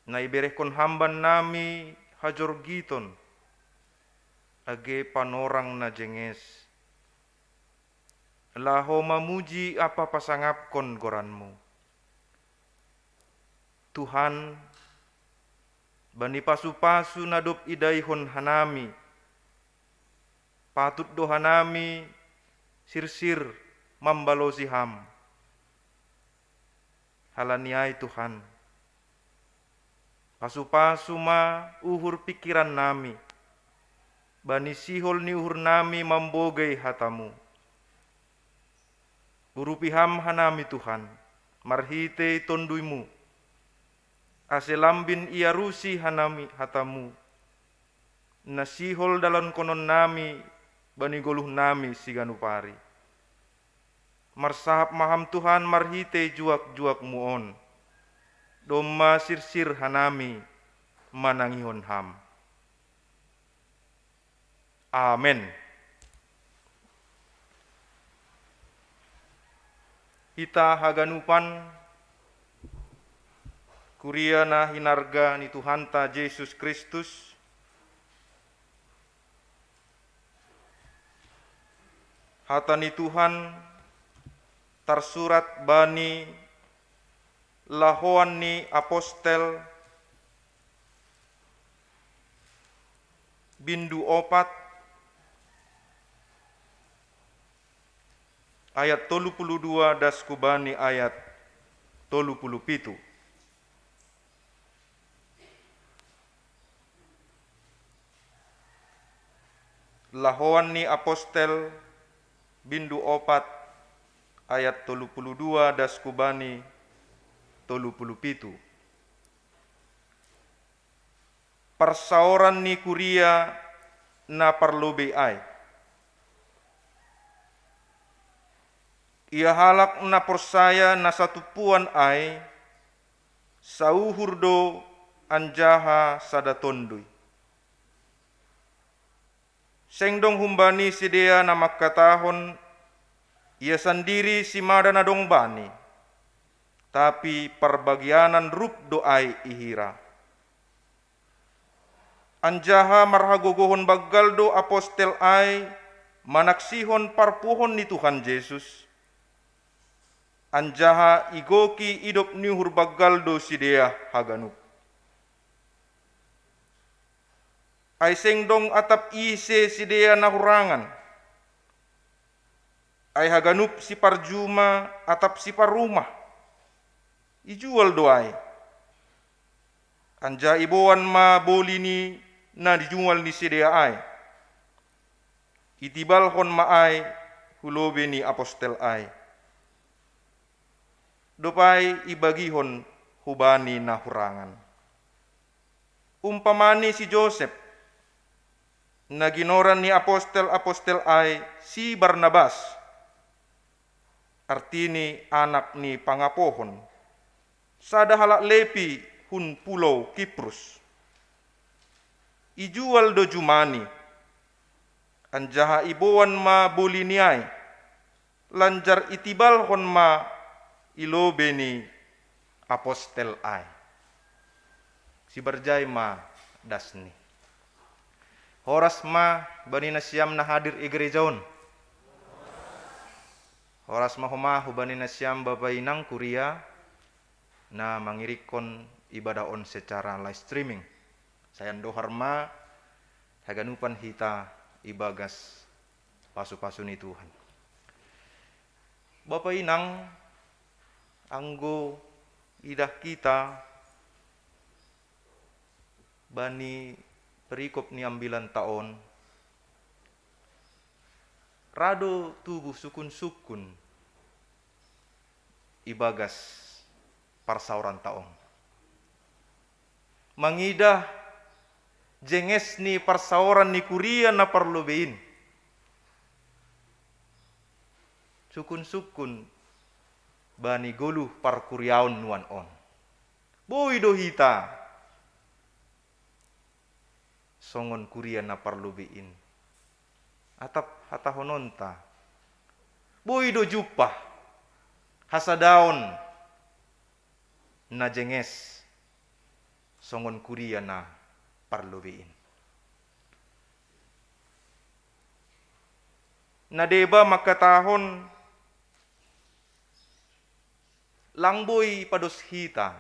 Naiberehkon hamban nami hajor giton age panorang na jenges. Laho mamuji apa pasangapkon goranmu. Tuhan, bani pasu-pasu nadup idaihon hanami. Patut dohanami sirsir mambalosi ham. Halaniai Tuhan. Pasu-pasu ma uhur pikiran nami. bani sihol ni uhur nami mambogai hatamu. Burupiham hanami Tuhan, marhite tonduimu, ase lambin iarusi hanami hatamu, nasihol dalam konon nami, bani goluh nami siganupari. Marsahap maham Tuhan marhite juak-juak muon, doma sirsir hanami, manangihon ham. Amen. Ita haganupan kuria na hinarga ni Tuhanta Yesus Kristus, hata ni Tuhan tersurat bani lahoan ni apostel bindu 4 ayat 32 das kubani ayat 37. Lahoan ni apostel bindu 4 ayat 32 das kubani 37. Persauran ni kuria na parlobe ai. Ia halak na persaya na satupuan ai, sauhurdo anjaha sadatondui. Sengdong humbani sidea na makatahon, ia sendiri si mada na dong bani, tapi perbagianan rup doai ihira. Anjaha marhagogohon bagaldo apostel ai, manaksihon parpuhon ni Tuhan Yesus. Anjaha igoki idop niuhur bagaldo sidea haganup. Ay sengdong atap ise sidea nahurangan. Ay haganup si parjuma atap si parumah. Ijual doai. Anja iboan ma bolini na dijual ni sidea ay. Itibalhon ma ay hulobe ni apostel ay. Dopai ibagihon hubani na hurangan. Umpamani si Joseph, na ginoran ni apostel-apostel ay si Barnabas, artini anak ni pangapohon, sada halak lepi hun pulau Kiprus. Ijual do jumani, anjaha iboan ma boliniai, lanjar itibalhon ma ilobe ni apostel ai. Si berjai ma dasni. Horas ma bani nasyam na hadir igrejaon. Horas ma homa hubani nasyam babainang kuria na mangirikon ibadaon secara live streaming. Sayan dohar ma haganupan hita ibagas pasu-pasu ni Tuhan. Bapainang anggo idah kita bani perikop ni 9 tahun rado tubuh sukun-sukun ibagas parsauran taong mangidah jenges ni parsauran ni kuria na parlobein sukun-sukun bani goluh par kuriaon nuan on. Boy do hita. Songon kuria na parlubiin. Atap hatahononta. Boy do jupah. Hasadaon na jenges. Songon kuria na parlubiin. Nadeba makatahon langboy pados hita.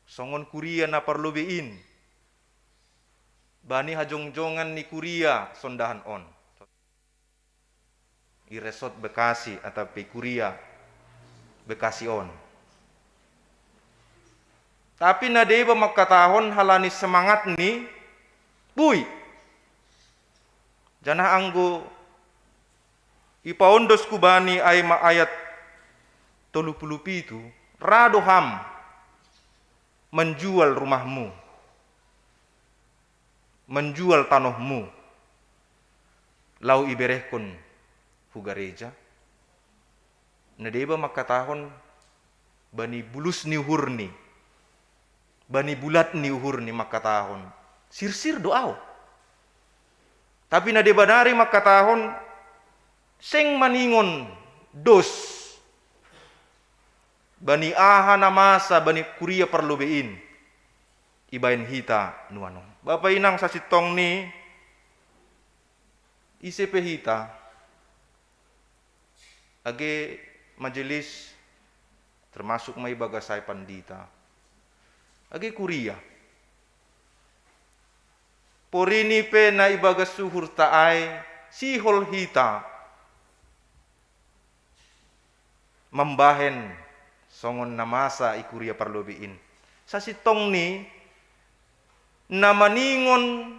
Songon kuria na parlobein. Bani hajong-jongan ni kuria sondahan on. I resort Bekasi atau kuria Bekasi on. Tapi nadeba makatahon halani semangat ni Bui. Janah anggo ipaondos kubani aima ayat 37 rado ham menjual rumahmu, menjual tanahmu, lau iberehkon hugareja. Nadeba makatahon bani bulus ni uhurni, bani bulat ni uhurni makatahon sirsir doao. Tapi nadeba nari makatahon seng maningon dos bani aha namasa bani kuria perlobein ibain hita nuano. Bapak inang sasitong ni ICP hita age majelis termasuk may bagasay pandita age kuria porini pe na ibagas suhur taay sihol hita membahen songon namasa ikuria parlobiin sasitong ni namaningon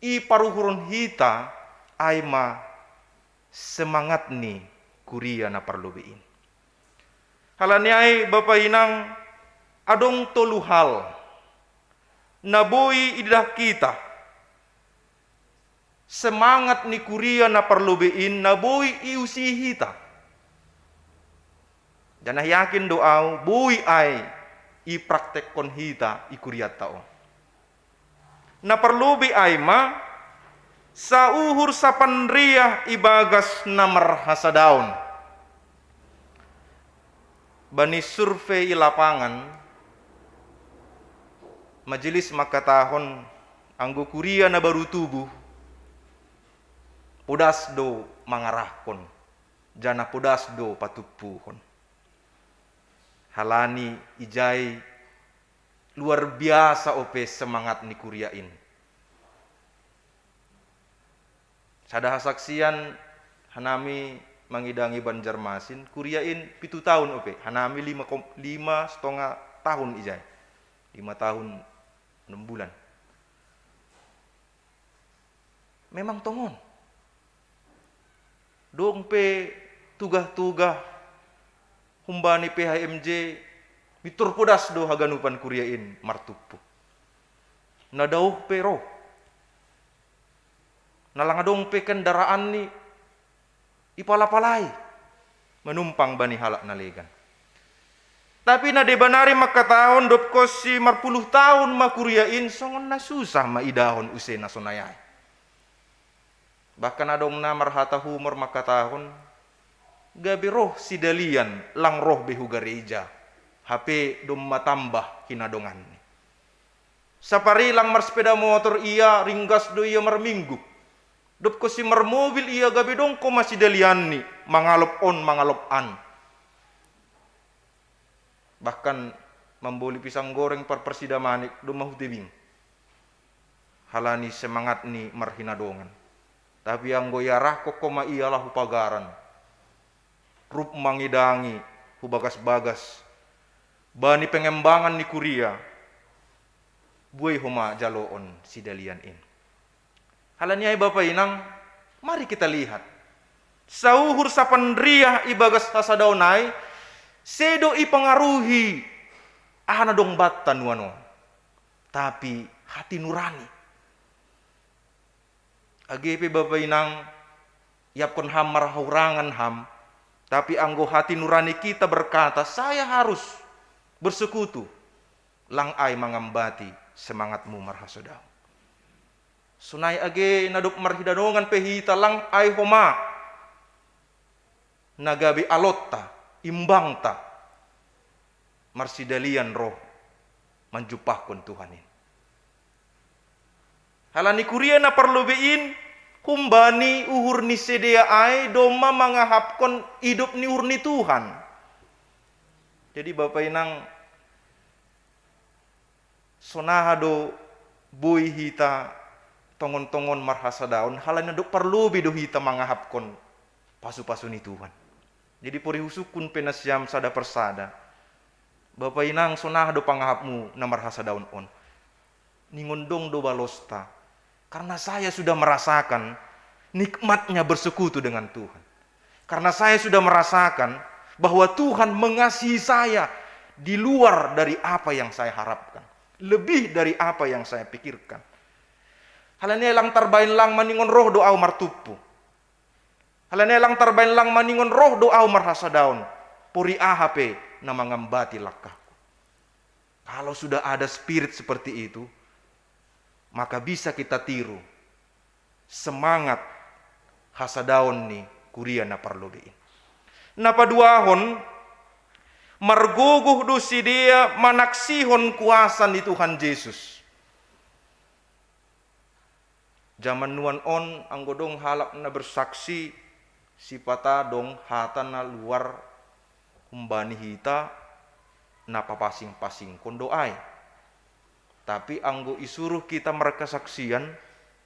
i paruhuron hita ay ma semangat ni kuria na parlobiin. Halani ay Bapak inang adong toluhal na boy idah kita semangat ni kuria na parlobiin na boy iusi hita. Janah yakin doaw boy ay ipraktek kon hita ikuria tao. Na perlubi ay ma sa uhur sa panriyah ibagas na marhasadaon. Bani survei lapangan majelis makatahon anggo kuria na baru tubuh pudas do mangarahkon jana pudas do patupuhon. Halani ijai luar biasa ope semangat ni kuriain. Sada saksian hanami mangidangi Banjarmasin kuriain 7 tahun ope. Hanami 5,5 tahun ijai. 5 tahun 6 bulan. Memang tongon. Dong pe tugah-tugah humbani PHMJ mitur podas do haganupan kuriain martupu. Nadauh pero. Nalangadong pe kendaraan ni ipalapalay menumpang bani halak nalegan. Tapi na debanari makataon dop ko si marpuluh tahun makuriain songon na susah maidahon use na sonayay. Bahkan adong na marhata humor makatahon gabi roh si dalian lang roh behu gareja. HP dom matambah kinadongan. Sapari lang marsepeda motor iya ringgas do iya marminggu. Dop ko si marmobil iya gabi dong ko masih dalian ni mangalop on mangalop an. Bahkan memboli pisang goreng per persidamanik do mahu tebing. Halani semangat ni marhinadongan. Tapi yang goyarah kok koma iyalah hupagaran. Rup mangidangi hubagas-bagas. Bani pengembangan ni kuria buai homa jaloon si dalian in. Halanya Bapak inang, mari kita lihat. Sauhur sapandriah ibagas hasadaunai sedo ipengaruhi ahana dong batan wano. Tapi hati nurani. AGP Bapak inang yapkon ham marhaurangan ham. Tapi anggo hati nurani kita berkata, saya harus bersekutu lang ay mangambati semangatmu marhasodao. Sunay age naduk marhidanongan pehita lang ay homa nagabi alotta imbangta marsidalian roh manjupahkon Tuhanin. Halani kuria na parlobein humbani uhur ni sedia ay doma mangahapkon hidup ni uhur ni Tuhan. Jadi Bapak inang sonahado buy hita tongon-tongon marhasadaon halanya do perlu bido hita mangahapkon pasu-pasu ni Tuhan. Jadi puri husukun penasyam sada persada. Bapak inang sonahado pangahapmu na marhasadaon on. Ningondong do balosta Karena saya sudah merasakan nikmatnya bersekutu dengan Tuhan. Karena saya sudah merasakan bahwa Tuhan mengasihi saya di luar dari apa yang saya harapkan. Lebih dari apa yang saya pikirkan. Halanya lang tarbain lang maningon roh doa martupu. Halanya lang tarbain lang maningon roh doa marhasa daun. Puri AHP na mangambati lakahku. Kalau sudah ada spirit seperti itu, maka bisa kita tiru semangat hasadaon ni kuria na parlobein. Napaduahon marguguh do si dia manaksihon kuasa ni Tuhan Yesus. Zaman nuan on ang godong halak na bersaksi si pata dong hata na luar kumbani hita na papasing-pasing kondoai. Tapi anggo isuruh kita merekasaksian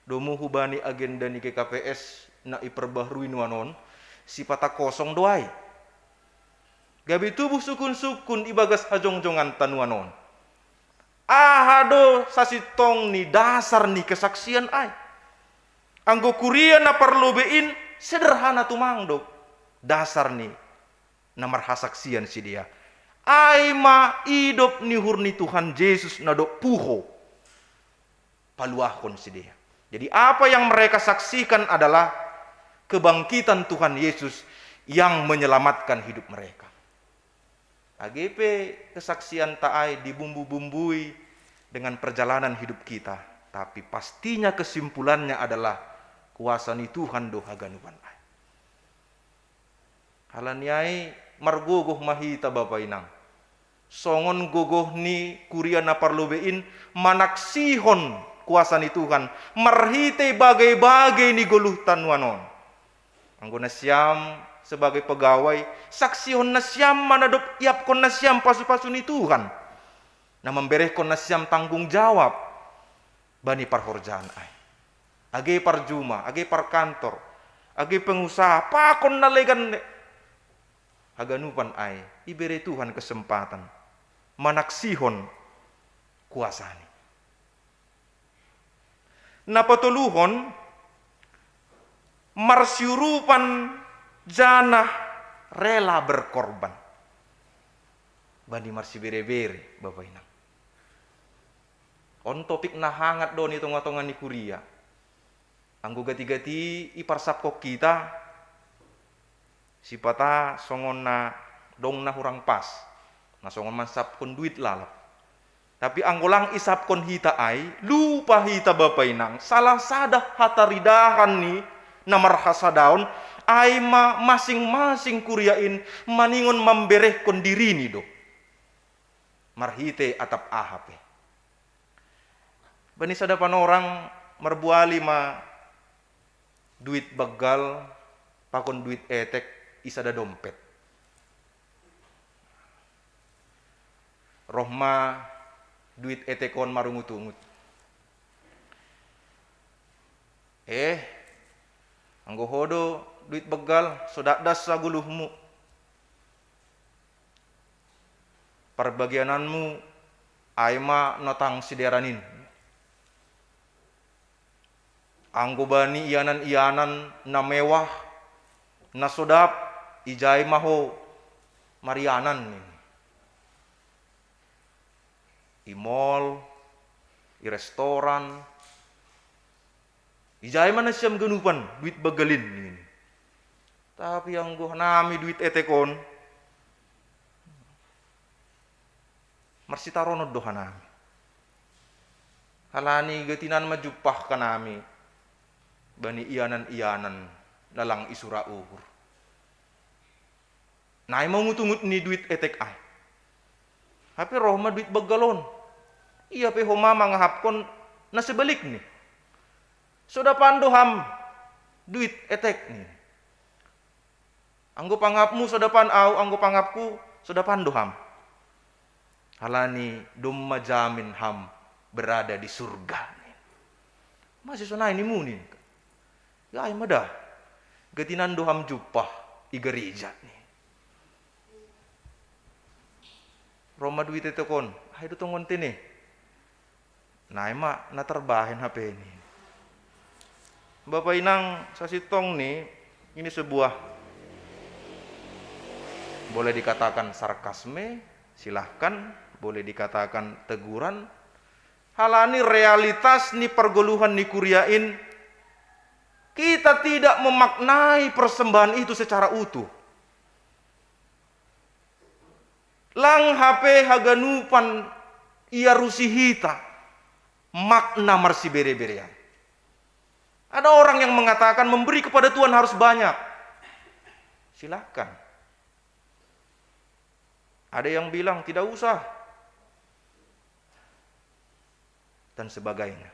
domu hubani agenda ni GKPS na iperbaharui nuanon si pata kosong doai. Gabi tubuh sukun-sukun ibagas hajong-jongan tanuanon. Ahado sasitong ni dasar ni kesaksian ay. Anggo kuria na parlobein sederhana tumangdok. Dasar ni na marhasaksian si dia. Ay ma idop ni hurni Tuhan Yesus na do puho. Paluahon si dia. Jadi apa yang mereka saksikan adalah kebangkitan Tuhan Yesus yang menyelamatkan hidup mereka. AGP kesaksian taai dibumbu-bumbui dengan perjalanan hidup kita. Tapi pastinya kesimpulannya adalah kuasa ni Tuhan do haganupan ai. Halaniai margogoh mahita Bapak Inang. Songon gogoh ni kuria na parlobein manaksihon kuasa ni Tuhan. Marhite bagai-bagai ni goluh tanuanon. Anggo na siyam sebagai pegawai, saksihon na siyam manadop iapkon na siyam pasu-pasu ni Tuhan. Na memberehkon na siyam tanggung jawab bani parhorjaan ay. Age parjuma, age parkantor, age pengusaha, pakon na legan haganupan ay iberi Tuhan kesempatan manaksihon kuasani. Napatuluhon marsyurupan janah rela berkorban. Bani marsi bere-bere Bapak Inang. On topik na hangat do ni tonga-tonga ni kuria. Anggo gati-gati iparsapkok kita si pata songon na dong na hurang pas. Na songon man sapkon duit lalap. Tapi anggolang isapkon hita ay lupa hita Bapak Inang. Salah sadah hataridahan ni na marhasadaon ay masing-masing kuriain maningon memberehkon diri ni do. Marhite atap ahape. Bani sadapan orang merbuali ma duit begal pakon duit etek isada dompet. Rohma duit etekon marungut-ungut. Anggo hodo duit begal sodak das saguluhmu. Perbagiananmu aima notang sideranin. Anggo bani ianan-ianan na mewah na sodap ijai maho marianan nih. I mall, i restoran, ijai mana siam genupan duit begalin nih. Tapi anggo nami duit etekon marsitarono dohanami. Halani getinan majupah kanami. Bani ianan-ianan lalang isura uhur. Nai mau ngutungut ni duit etek ay. Tapi rohma duit begalon. Iya pe homa mangahapkon na sebalik ni. Sudah pandoham duit etek ni. Anggo pangapmu sudah panau, anggo pangapku sudah pandoham. Halani dom majamin ham berada di surga. Masih sonai ni munin. Ya ay madah. Getinan doham jupah i gereja ni. Roma duit itu kon, ay do tongon tini. Naima na terbahin HP ini. Bapak Inang Sasitong nih, ini sebuah boleh dikatakan sarkasme, silahkan, boleh dikatakan teguran. Halani realitas ni pergoluhan ni kuriain, kita tidak memaknai persembahan itu secara utuh. Lang HP haganupan ia rusihita makna marsi bere-berean. Ada orang yang mengatakan memberi kepada Tuhan harus banyak. Silakan. Ada yang bilang tidak usah. Dan sebagainya.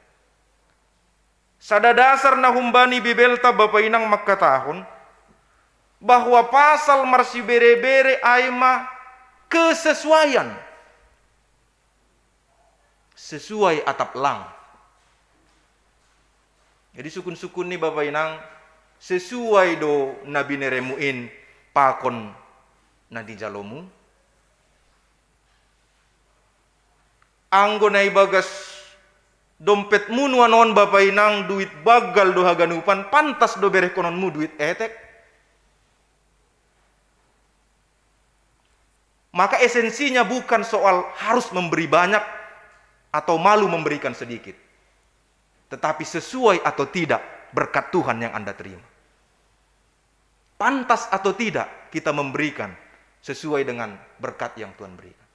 Sada dasar na humbani bibelta Bapak Inang makatahon bahwa pasal marsi bere-bere aima kesesuaian. Sesuai atap lang. Jadi sukun-sukun ni Bapak Inang sesuai do nabi neremuin pakon na di jalomu. Anggo na ibagas dompetmu nuanon Bapak Inang duit bagal do haganupan pantas do bereh kononmu duit etek. Maka esensinya bukan soal harus memberi banyak atau malu memberikan sedikit. Tetapi sesuai atau tidak berkat Tuhan yang Anda terima. Pantas atau tidak kita memberikan sesuai dengan berkat yang Tuhan berikan.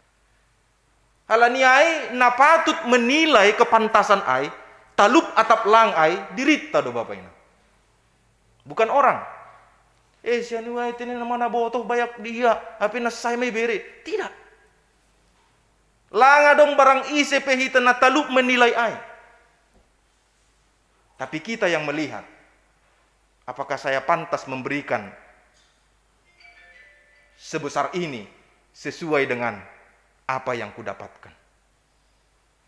Halani ai na patut menilai kepantasan ai, talup atap lang ai dirita do Bapak Inang. Bukan orang. Sianu ai tini mana botoh bayak dia, tapi na saya may bere. Tidak. Langa dong barang ise pehita na talup menilai ai. Tapi kita yang melihat, apakah saya pantas memberikan sebesar ini sesuai dengan apa yang kudapatkan.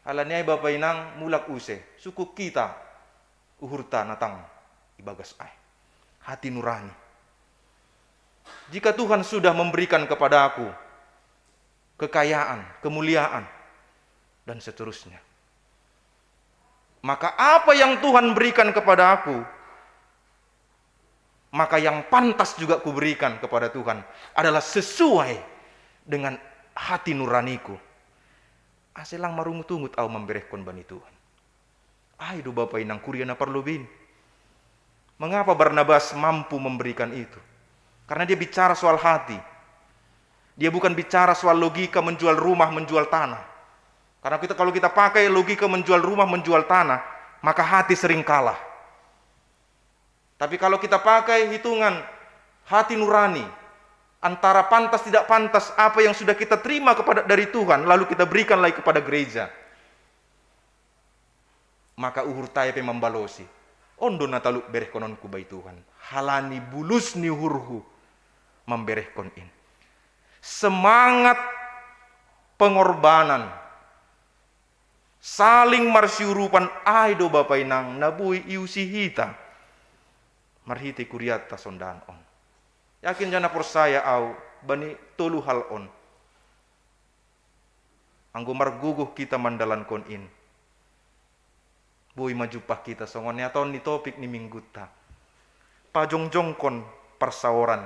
Alaniai Bapak Inang mulak use, suku kita uhurta natang ibagas ai. Hati nurani. Jika Tuhan sudah memberikan kepada aku kekayaan, kemuliaan, dan seterusnya, maka apa yang Tuhan berikan kepada aku, maka yang pantas juga kuberikan kepada Tuhan adalah sesuai dengan hati nuraniku. Aselang marungut-ungut au memberehkon bani Tuhan. Aido Bapak Inang kuriana perlubin. Mengapa Barnabas mampu memberikan itu? Karena dia bicara soal hati. Dia bukan bicara soal logika menjual rumah, menjual tanah. Karena kalau kita pakai logika menjual rumah, menjual tanah, maka hati sering kalah. Tapi kalau kita pakai hitungan hati nurani, antara pantas tidak pantas apa yang sudah kita terima dari Tuhan, lalu kita berikan lagi kepada gereja, maka uhur tayo pe membalosi. Ondo na taluk berehkononku bai Tuhan. Halani bulus ni uhurhu memberehkon in. Semangat pengorbanan, saling marsiurupan aido Bapak Inang nabui iusihita marhiti kuriata sondaan on. Yakin jana persaya au bani tolu hal on. Anggo marguguh kita mandalan kon in. Bui majupah kita songon ya tahun ni topik ni mingguta. Pajongjong kon persaoran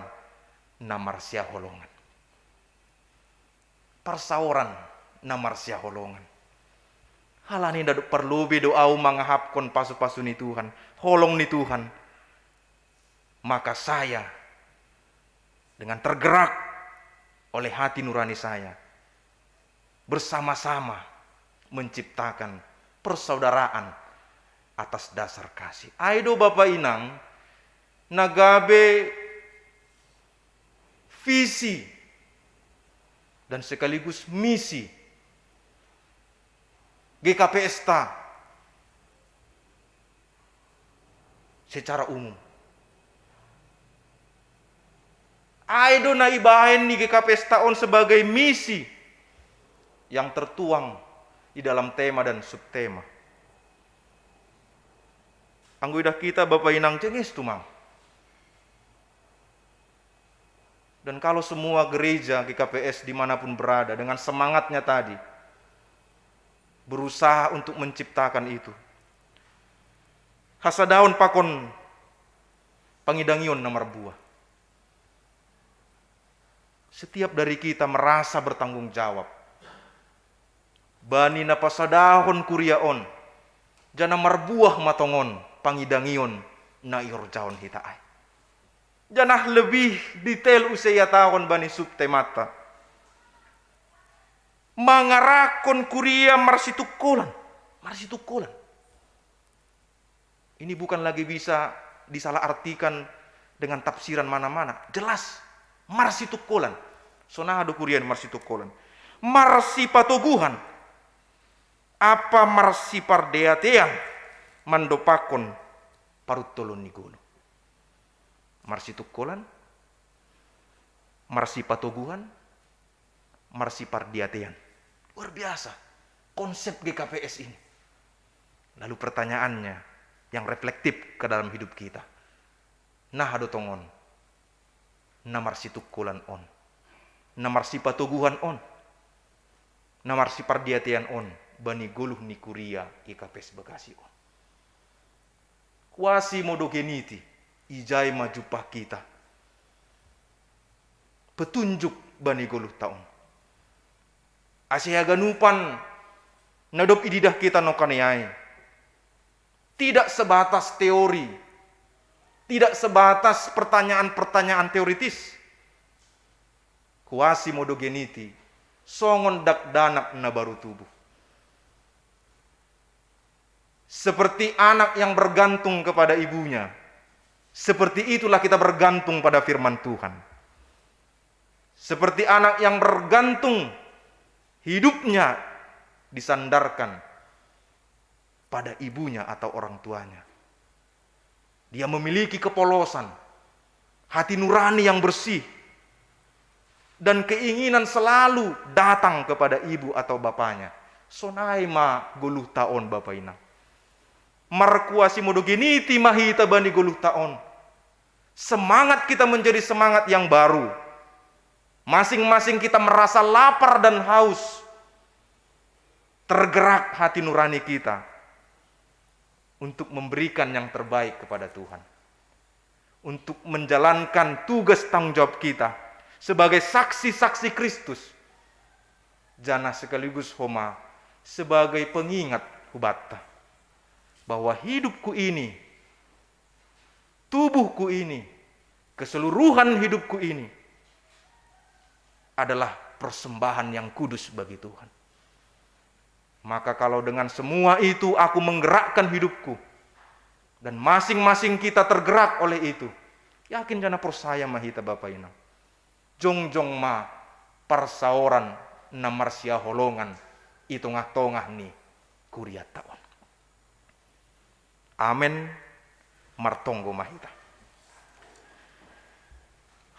na marsia holongan. Persaoran na marsia holongan. Halani daduk perlu doau mangahapkon pasu-pasu ni Tuhan, holong ni Tuhan. Maka saya dengan tergerak oleh hati nurani saya bersama-sama menciptakan persaudaraan atas dasar kasih. Aido Bapak Inang nagabe visi dan sekaligus misi GKPS secara umum. Aido na ibahen ni GKPS on sebagai misi yang tertuang di dalam tema dan subtema. Angguidah kita Bapak Inang cengis tumang. Dan kalau semua gereja GKPS dimanapun berada dengan semangatnya tadi berusaha untuk menciptakan itu, Hasadaon pakon pangidangion na marbuah. Setiap dari kita merasa bertanggung jawab. Bani na pasadahon kuriaon, jana marbuah matongon pangidangion na iorjaon hitaay. Janah lebih detail usaya tahun bani subtemata. Mangarakon kuria marsitukolan. Ini bukan lagi bisa disalahartikan dengan tafsiran mana-mana. Jelas, marsitukolan. Sonado kurian marsitukolan. Marsipatoguhan. Apa marsipardeatean mandopakon parutolon ni guno. Marsitukolan, marsipatoguhan, marsipardeatean. Luar biasa konsep GKPS ini. Lalu pertanyaannya yang reflektif ke dalam hidup kita. Nah adotongon, namarsitukolan on, namarsipatoguhan on, namarsipardeatean on, bani goluh ni kuria GKPS Bekasi on. Kuasi modogeniti, ijai majupah kita. Petunjuk bani goluh taon. Asia ganupan nadop ididah kita nokanayai. Tidak sebatas teori, tidak sebatas pertanyaan-pertanyaan teoritis. Kuasi modogeniti, songon dak danak na baru tubuh. Seperti anak yang bergantung kepada ibunya, seperti itulah kita bergantung pada firman Tuhan. Seperti anak yang bergantung, hidupnya disandarkan pada ibunya atau orang tuanya. Dia memiliki kepolosan, hati nurani yang bersih, dan keinginan selalu datang kepada ibu atau bapaknya. Sonai ma guluh taon bapak ina. Markuasi modogeniti mahita bani guluh taon. Semangat kita menjadi semangat yang baru. Masing-masing kita merasa lapar dan haus. Tergerak hati nurani kita untuk memberikan yang terbaik kepada Tuhan. Untuk menjalankan tugas tanggung jawab kita sebagai saksi-saksi Kristus. Jana sekaligus homa sebagai pengingat hubata. Bahwa hidupku ini, tubuhku ini, keseluruhan hidupku ini adalah persembahan yang kudus bagi Tuhan. Maka kalau dengan semua itu aku menggerakkan hidupku, dan masing-masing kita tergerak oleh itu, yakin jana persaya mahita Bapak ina. Jong-jong ma parsaoran na marsia holongan itongah-tongah ni kuria taon. Amen martonggo mahita.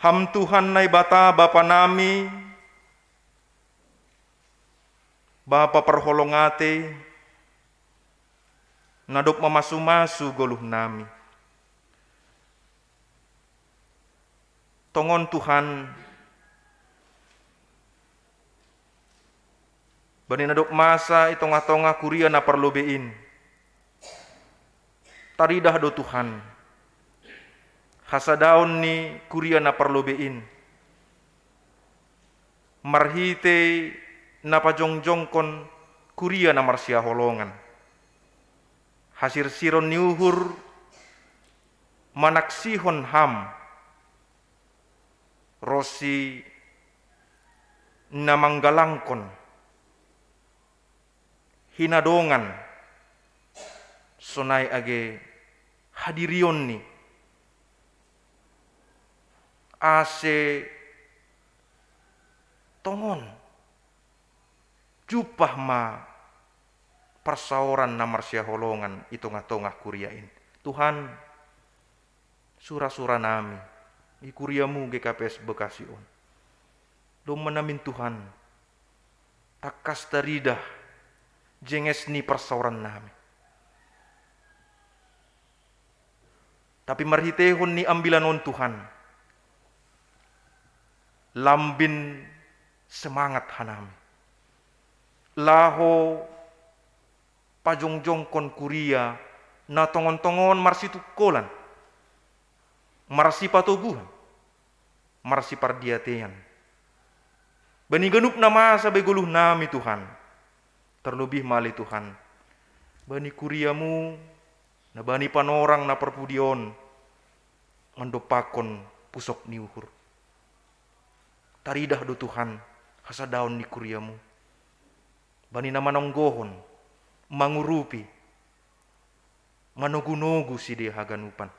Ham Tuhan nai bata Bapa nami, Bapa perholongate, nadop mamasu-masu goluh nami. Tongon Tuhan, bani nadop masa itongah-tongah kuria na perlobein. Taridah do Tuhan, hasadaon ni kuria na perlobein. Marhite napa jongjongkon kuria na marsia holongan. Hasir siron niuhur manaksihon ham. Rosi namanggalangkon. Hinadongan. Sonai age hadirion ni. Ase tongon. Jupah ma persaoran na marsia holongan itongah-tongah kuriain. Tuhan, sura-sura nami, i kuriamu GKPS Bekasi on. Dom menamin Tuhan, takas daridah, jenges ni persaoran nami. Tapi marhitehon ni ambilanon Tuhan, lambin semangat hanami. Laho pajongjongkon kuria na tongon-tongon marsi tukolan, marsi patoguhan, marsi pardiatean. Bani ganup na masa beguluh nami Tuhan, terlebih mali Tuhan, bani kuriamu, na bani panorang na perpudion, mandopakon pusok niuhur. Taridah do Tuhan, hasa daun ni kuriamu, bani na manonggohon, mangurupi, manogu-nogu si dia haganupan.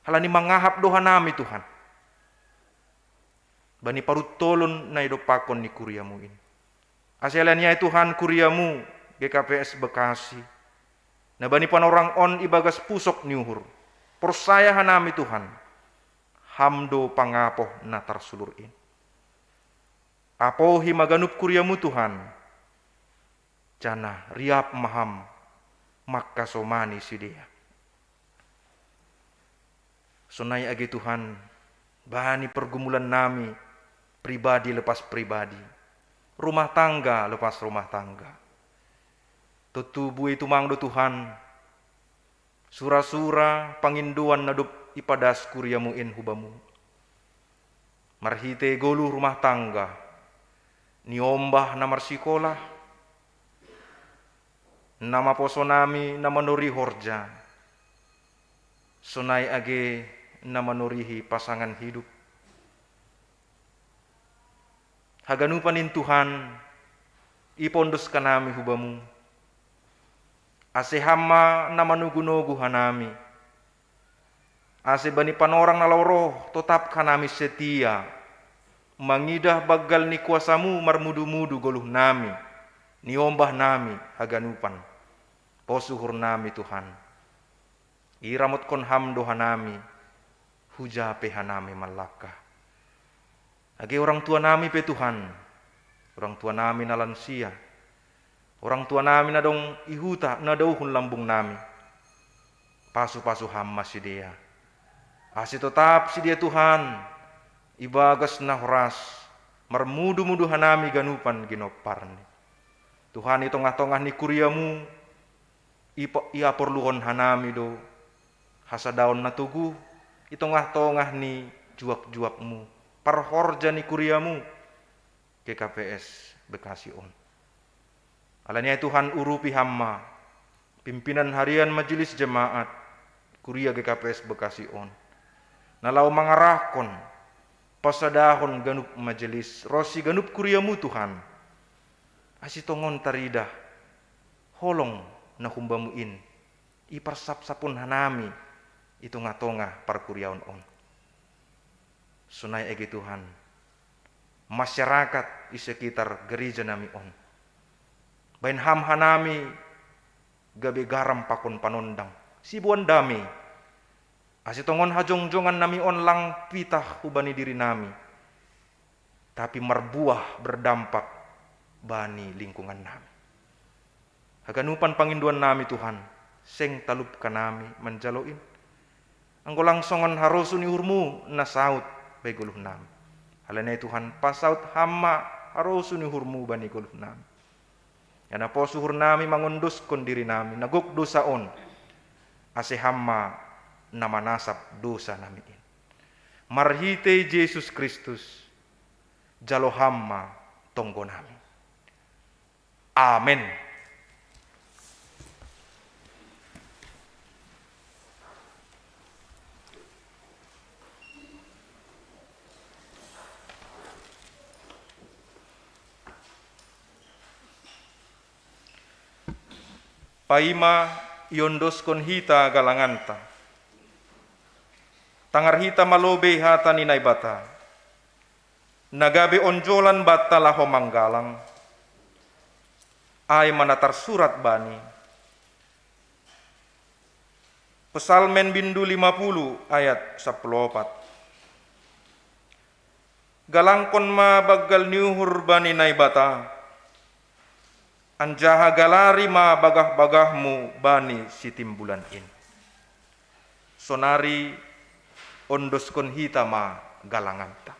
Halani mangahap doha nami Tuhan. Bani parutolon na idopakon ni kuriamu ini. Aselanya Tuhan kuriamu GKPS Bekasi. Na bani panorang on ibagas pusok niuhur. Persaya hanami Tuhan. Hamdo pangapoh na tarsulur ini. Apohi maganup kuriamu Tuhan. Jana riap maham maka somani si dia. Sonai agi Tuhan, bani pergumulan nami, pribadi lepas pribadi, rumah tangga lepas rumah tangga. Tutubu itu mangdo Tuhan, sura-sura panginduan nadup ipadas kuriamu in hubamu. Marhite golu rumah tangga, niombah namar sikolah, nama posonami nama nuri horja, sonai age nama nurihi pasangan hidup. Haganupanin Tuhan, ipondos kanami hubamu, ase hama nama nugu-nugu hanami, ase bani panorang nalawroh tetap kanami setia, mangidah bagal ni kuasamu marmudu-mudu goluh nami, niombah nami haganupan, posuhur nami Tuhan. Iramot kon hamdo hanami, hujape hanami malaka. Agi orang tua nami pe Tuhan, orang tua nami na lansia, orang tua nami na dong ihuta na dauhun lambung nami. Pasu-pasu hamma si dia. Asi tetap si dia Tuhan, ibagas na horas, marmudu-mudu hanami ganupan ginoparni. Tuhan itu tengah-tengah ni kuriamu, ia perluhon hanami do, hasa daun na tugu, itu tengah-tengah ni juak-juakmu, parhorja ni kuriamu, GKPS Bekasi on. Alanya Tuhan urupi hamma, pimpinan harian majelis jemaat, kuria GKPS Bekasi on. Nalau mangarahkon, pasadahon ganup majelis, rosi ganup kuriamu Tuhan. Asitongon taridah, holong na humbamuin, iparsap-sapun hanami, itu ngatonga parkuriaon on. Sunai egi Tuhan, masyarakat di sekitar gereja nami on. Bain ham hanami, gabe garam pakon panondang, sibuan dami, asitongon hajong-jongan nami on lang pitah hubani diri nami, tapi merbuah berdampak bani lingkungan nami. Haganupan panginduan nami Tuhan, seng talup kanami menjaloin. Anggo langsongan harusun ihurmu na saut bai guluh nami. Halana Tuhan pasaut hamma harusun ihurmu bani guluh nami. Yana posuhur nami mangunduskon diri nami, naguk dosaon. Ase hamma nama nasab dosa nami in. Marhite Yesus Kristus, jalo hamma tonggo nami. Amin. Paima iondoskon hita galanganta, tangar hita malobe hata ninay bata, nagabe onjolan bata laho manggalang, ay manatar surat bani. Pesalmen bindu 50 ayat 14. Galangkon ma bagal niuhur bani naibata, anjaha galari ma bagah-bagahmu bani sitimbulan in. Sonari ondoskon hitama galanganta.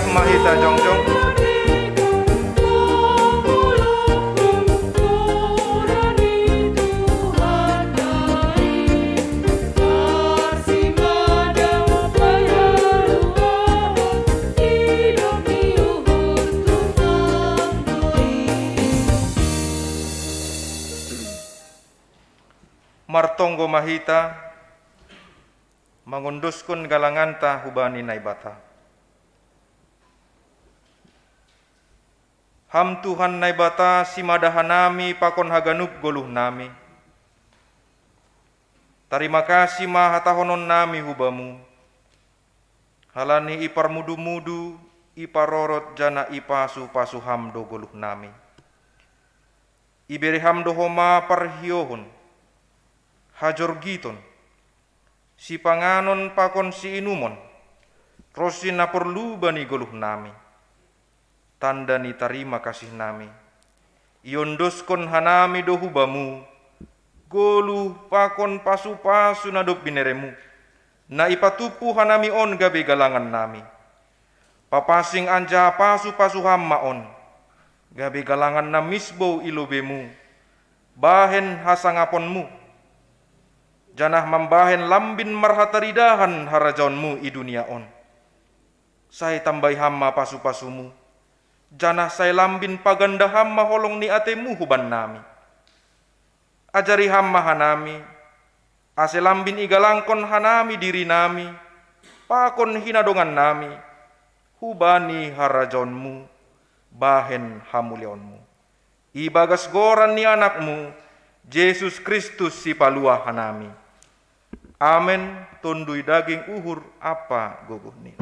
siap mahita jongjong. Martonggo mahita mangunduskun galanganta hubani naibata. Ham Tuhan naibata simadahanami pakon haganup goluh nami. Terima kasih mahatahonon nami hubamu. Halani ipar mudu-mudu, iparorot jana ipasu pasu ham do goluh nami. Iberi ham do homa parhiohun. Hajor giton, si panganon pakon si inumon, rosi na perlu bani goluh nami, tanda ni terima kasih nami, iondoskon hanami dohubamu, goluh pakon pasu-pasu nadop bineremu, na ipatupu hanami on gabe galangan nami, papasing anja pasu-pasu hamma on, gabe galangan na misbo ilobemu, bahen hasangaponmu, janah mambahen lambin marhataridahan harajaonmu i dunia on. Saya tambai hamma pasu-pasumu, janah saya lambin paganda hamma holong ni atemu huban nami. Ajari hamma hanami, ase lambin igalangkon hanami diri nami, pakon hinadongan nami, hubani harajaonmu, bahen hamulionmu. Ibagas goran ni anakmu, Yesus Kristus si palua hanami. Amen. Tundui daging uhur apa guguh ni.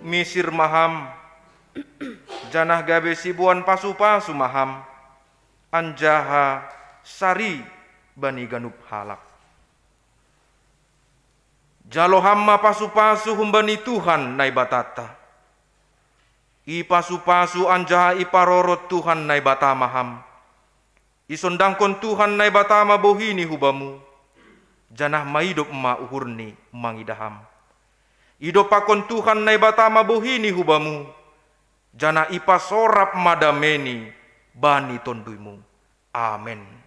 Misir maham, janah gabe sibuan pasu-pasu maham, anjaha sari bani ganup halak. Jalo hamma pasu-pasu humbani Tuhan nai batata. I pasu-pasu anjaha iparorot Tuhan nai bata maham. Isondangkon Tuhan nai batama bohini hubamu. Janah maidop ma uhurni mangidaham. Ido pakon Tuhan nai batama bohini hubamu, jana ipa sorap madameni bani tonduimu. Amen.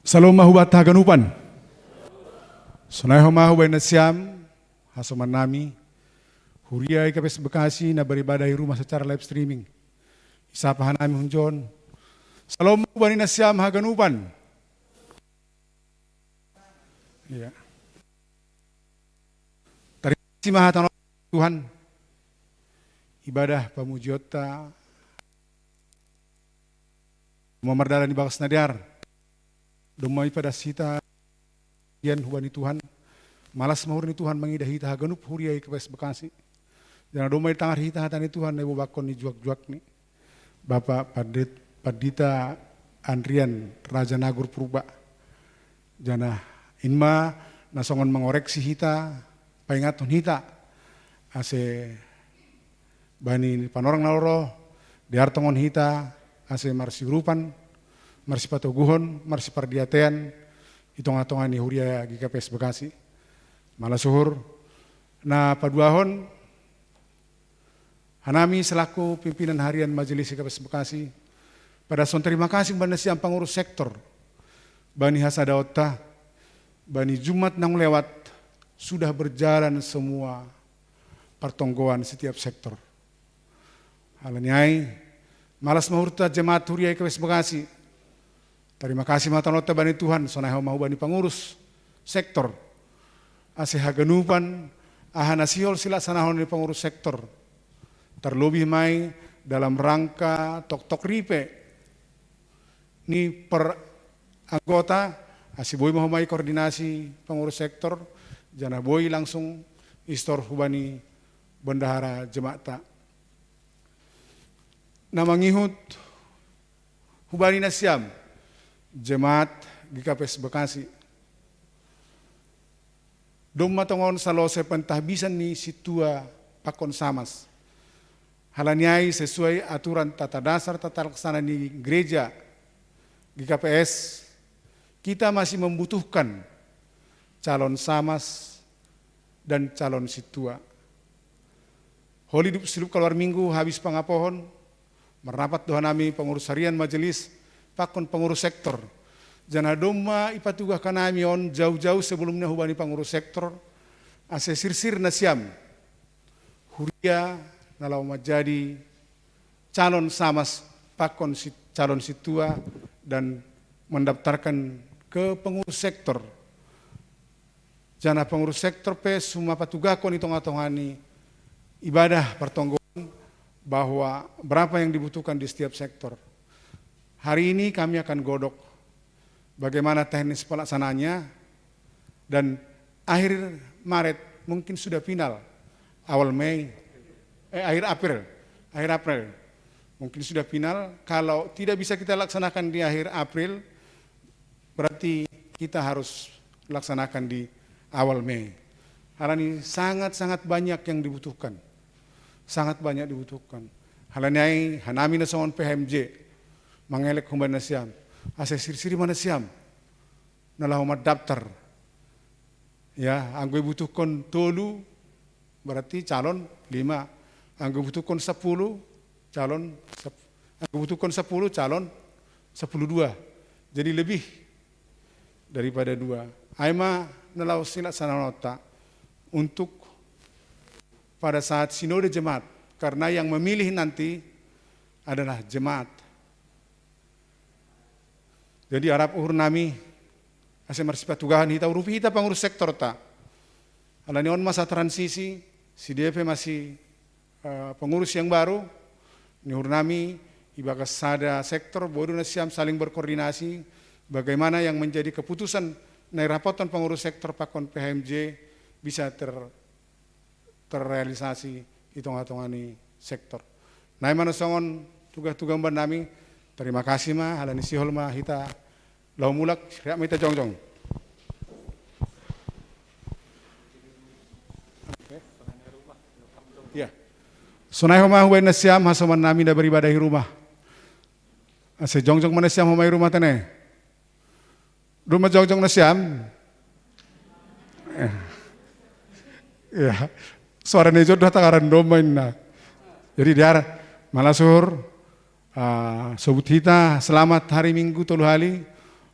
Salom mahubat haganupan. Sunay humahubat na siyam, hasoman nami, huriay kapes Bekasi na beribadah rumah secara live streaming. Isapahan namin hunjon. Salom mahubat na siyam haganupan. Ya. Terima kasih mahatan Tuhan. Ibadah pamujiota memerdalan di bakas nadiar. Domai pada sita yan hubani Tuhan. Malas mahur ni Tuhan mangidah hita haganup huriay kapes Bekasi. Dan domai tangar hita hatani Tuhan na bakon ni juak-juak ni. Bapak Padita Andrian Raja Nagur Purba. Jana inma nasongon mengoreksi hita, paingaton hita, ase bani panorang naloro, diartongon hita, ase marsi urupan, marsi patoguhon, marsi pardiatean, itong-atongan ni Huria GKPS Bekasi. Malah suhur, na paduahon, hanami selaku pimpinan harian Majelis GKPS Bekasi, pada son terima kasih kepada siang pengurus sektor, Bani Hasadaota, Bani Jumat nang lewat, sudah berjalan semua pertonggoan setiap sektor. Halanyai, malas mahurta jemaat Huria GKPS Bekasi. Terima kasih matanota Bani Tuhan, sonai mau Bani pengurus sektor. Ase haganupan, ahanasihol sila sanahon di pengurus sektor. Terlebih mai dalam rangka tok-tok ripe. Ini per anggota, asiboi mau mai koordinasi pengurus sektor, jana boi langsung istor hubani bendahara jemaat. Nama ngihut hubani nasiam jemaat GKPS Bekasi. Doma tongon salose pentahbisan ni situa pakon samas. Halanyai sesuai aturan tata dasar tata laksana di gereja GKPS, kita masih membutuhkan calon samas dan calon situa. Holi silup keluar minggu habis pangapohon, merapat dohanami pengurus harian majelis, pakon pengurus sektor. Jana doma ipatugah kanami on jauh-jauh sebelumnya hubani pengurus sektor, ase sirsir nasiam, Huria nalau menjadi calon samas pakon calon situa dan mendaftarkan ke pengurus sektor. Jana pengurus sektor pe suma patugakon itong-atongani ibadah pertonggoan bahwa berapa yang dibutuhkan di setiap sektor. Hari ini kami akan godok bagaimana teknis pelaksananya, dan akhir Maret mungkin sudah final, awal Mei, akhir April mungkin sudah final. Kalau tidak bisa kita laksanakan di akhir April, berarti kita harus laksanakan di awal Mei. Hal ini sangat-sangat banyak yang dibutuhkan, sangat banyak dibutuhkan. Hal ini hanami nasongon PHMJ, mengelek humban nasiam. Ase siri-siri mana siam, nalah umat daftar. Ya, anggo butuhkan tolu, berarti calon 5. Anggo butuhkan 10, calon. Anggo butuhkan 10, calon 12. Jadi lebih daripada 2. Aima nalau silat sananota untuk pada saat sinode jemaat, karena yang memilih nanti adalah jemaat. Jadi Arab uhur nami ase marsipat tugahan hita urupi hita pengurus sektor ta. Alanion masa transisi, si DP masih pengurus yang baru. Ni uhur nami ibagas sada sektor bodo nasiam saling berkoordinasi bagaimana yang menjadi keputusan nai rapotan pengurus sektor pakon PHMJ bisa terrealisasi hitung-hitungani sektor. Nai manasongon tugas-tugas nami. Terima kasih ma, halani sihol ma hita lau mulak riak ma hita jongjong. Ya. Sunai homa huwai nasiam hasoman nami da beribadah di rumah. Ase jongjong mana siam homai rumah tene. Rumah jongjong nasiam. Ya. Suara nejo dah takaran domain na. Jadi dia malasur sebut kita selamat hari Minggu tolu hali,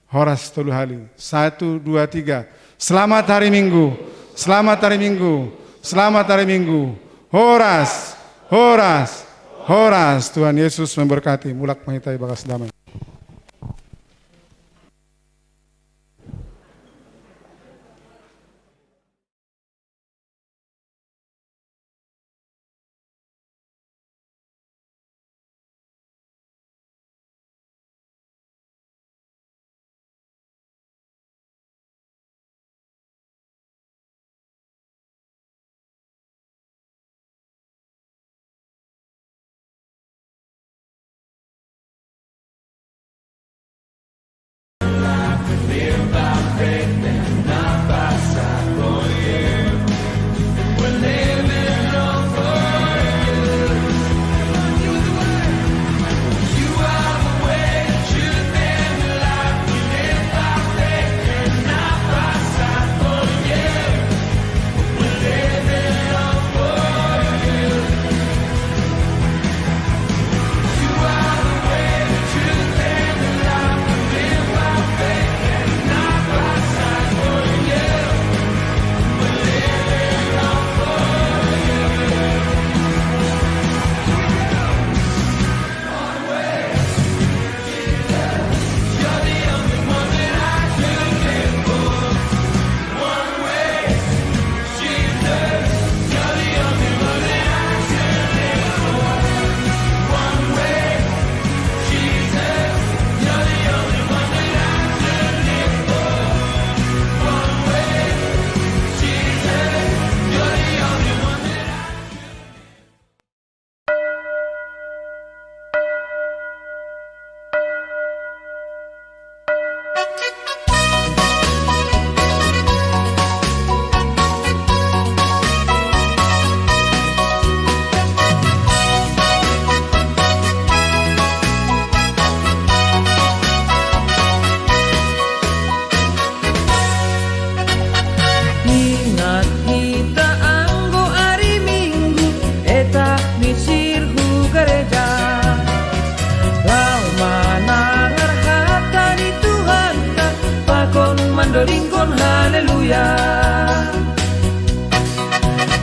horas tolu hali. 1, 2, 3. Selamat hari Minggu, selamat hari Minggu, selamat hari Minggu. Horas, horas, horas. Tuhan Yesus memberkati. Mulak mahitai bagas damai.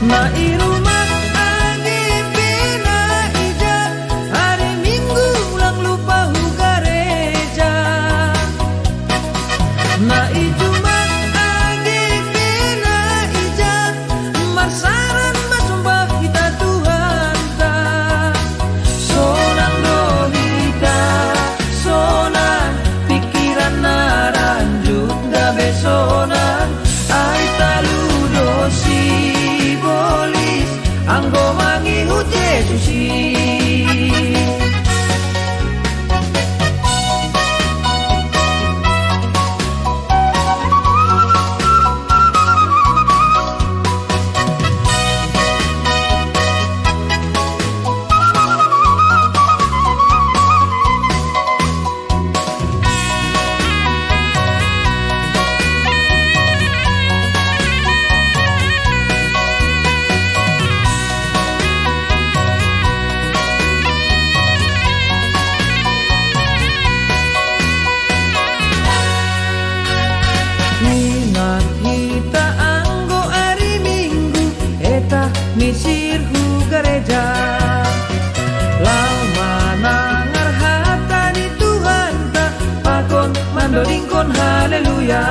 Na irumah agi pina ija hari Minggu ulang lupa hu gereja. Na ijumat agi pina ija marsaran masumbah kita Tuhan ta. Sonang dohita sonang pikiran naranjuk gabe sonang ai talu dosi bolis anggo mangi hute susi. Ningan hita anggo hari Minggu eta misir hu gereja. Lama nangar hatani Tuhan ta pakon mandolingkon haleluya.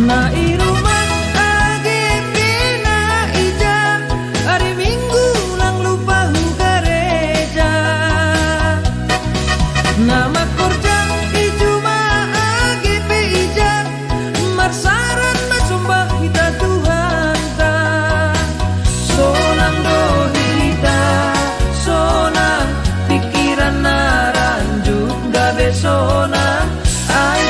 Na irumah agi pina ija hari Minggu ulang lupa hu gereja. Nama korja ijuma agi pe ija marsaran masumbah kita Tuhan ta. Sonang dohita sonang pikiran naranjuk gabe sonang ai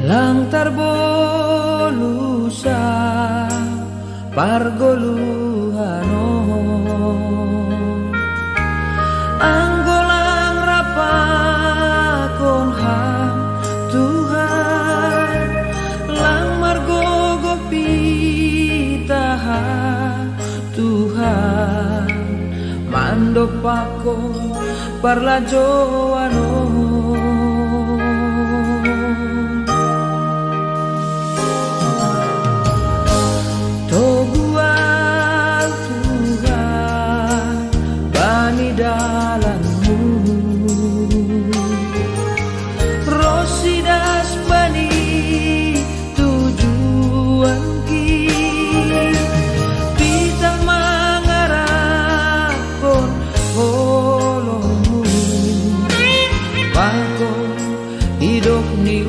lang tarbolusa pargoluhano anggolang rapakon ham Tuhan lang margogo pitaha Tuhan mandopako parlajoano Toguan Tuhan bani dalanmu Rosidas bani tujuan ki Pita mangarapon holongmu Pako hidup ni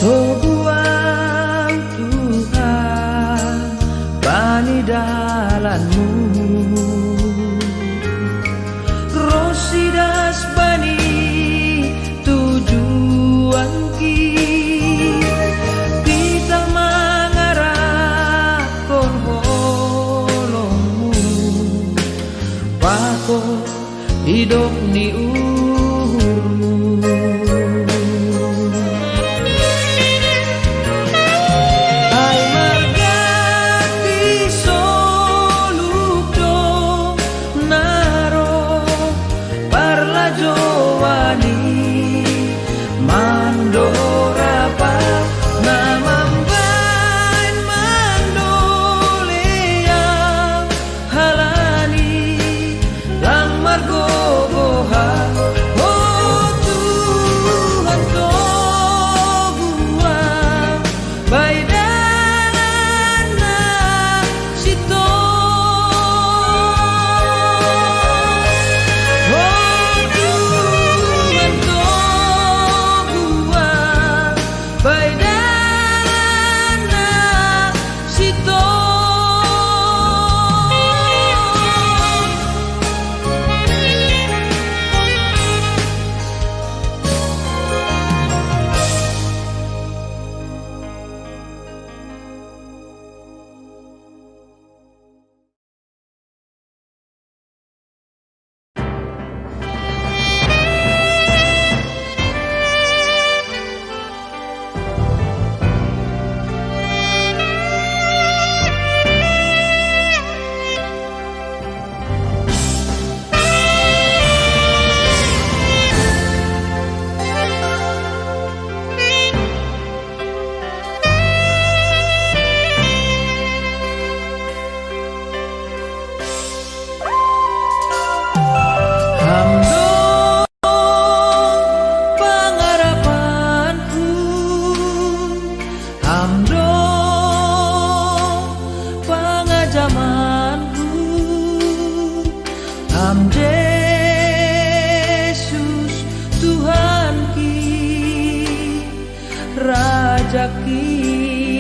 Toguan Tuhan bani dalanmu Rosidas bani tujuan ki Kita mangarapon holongmu Pako hidup ni Raja ki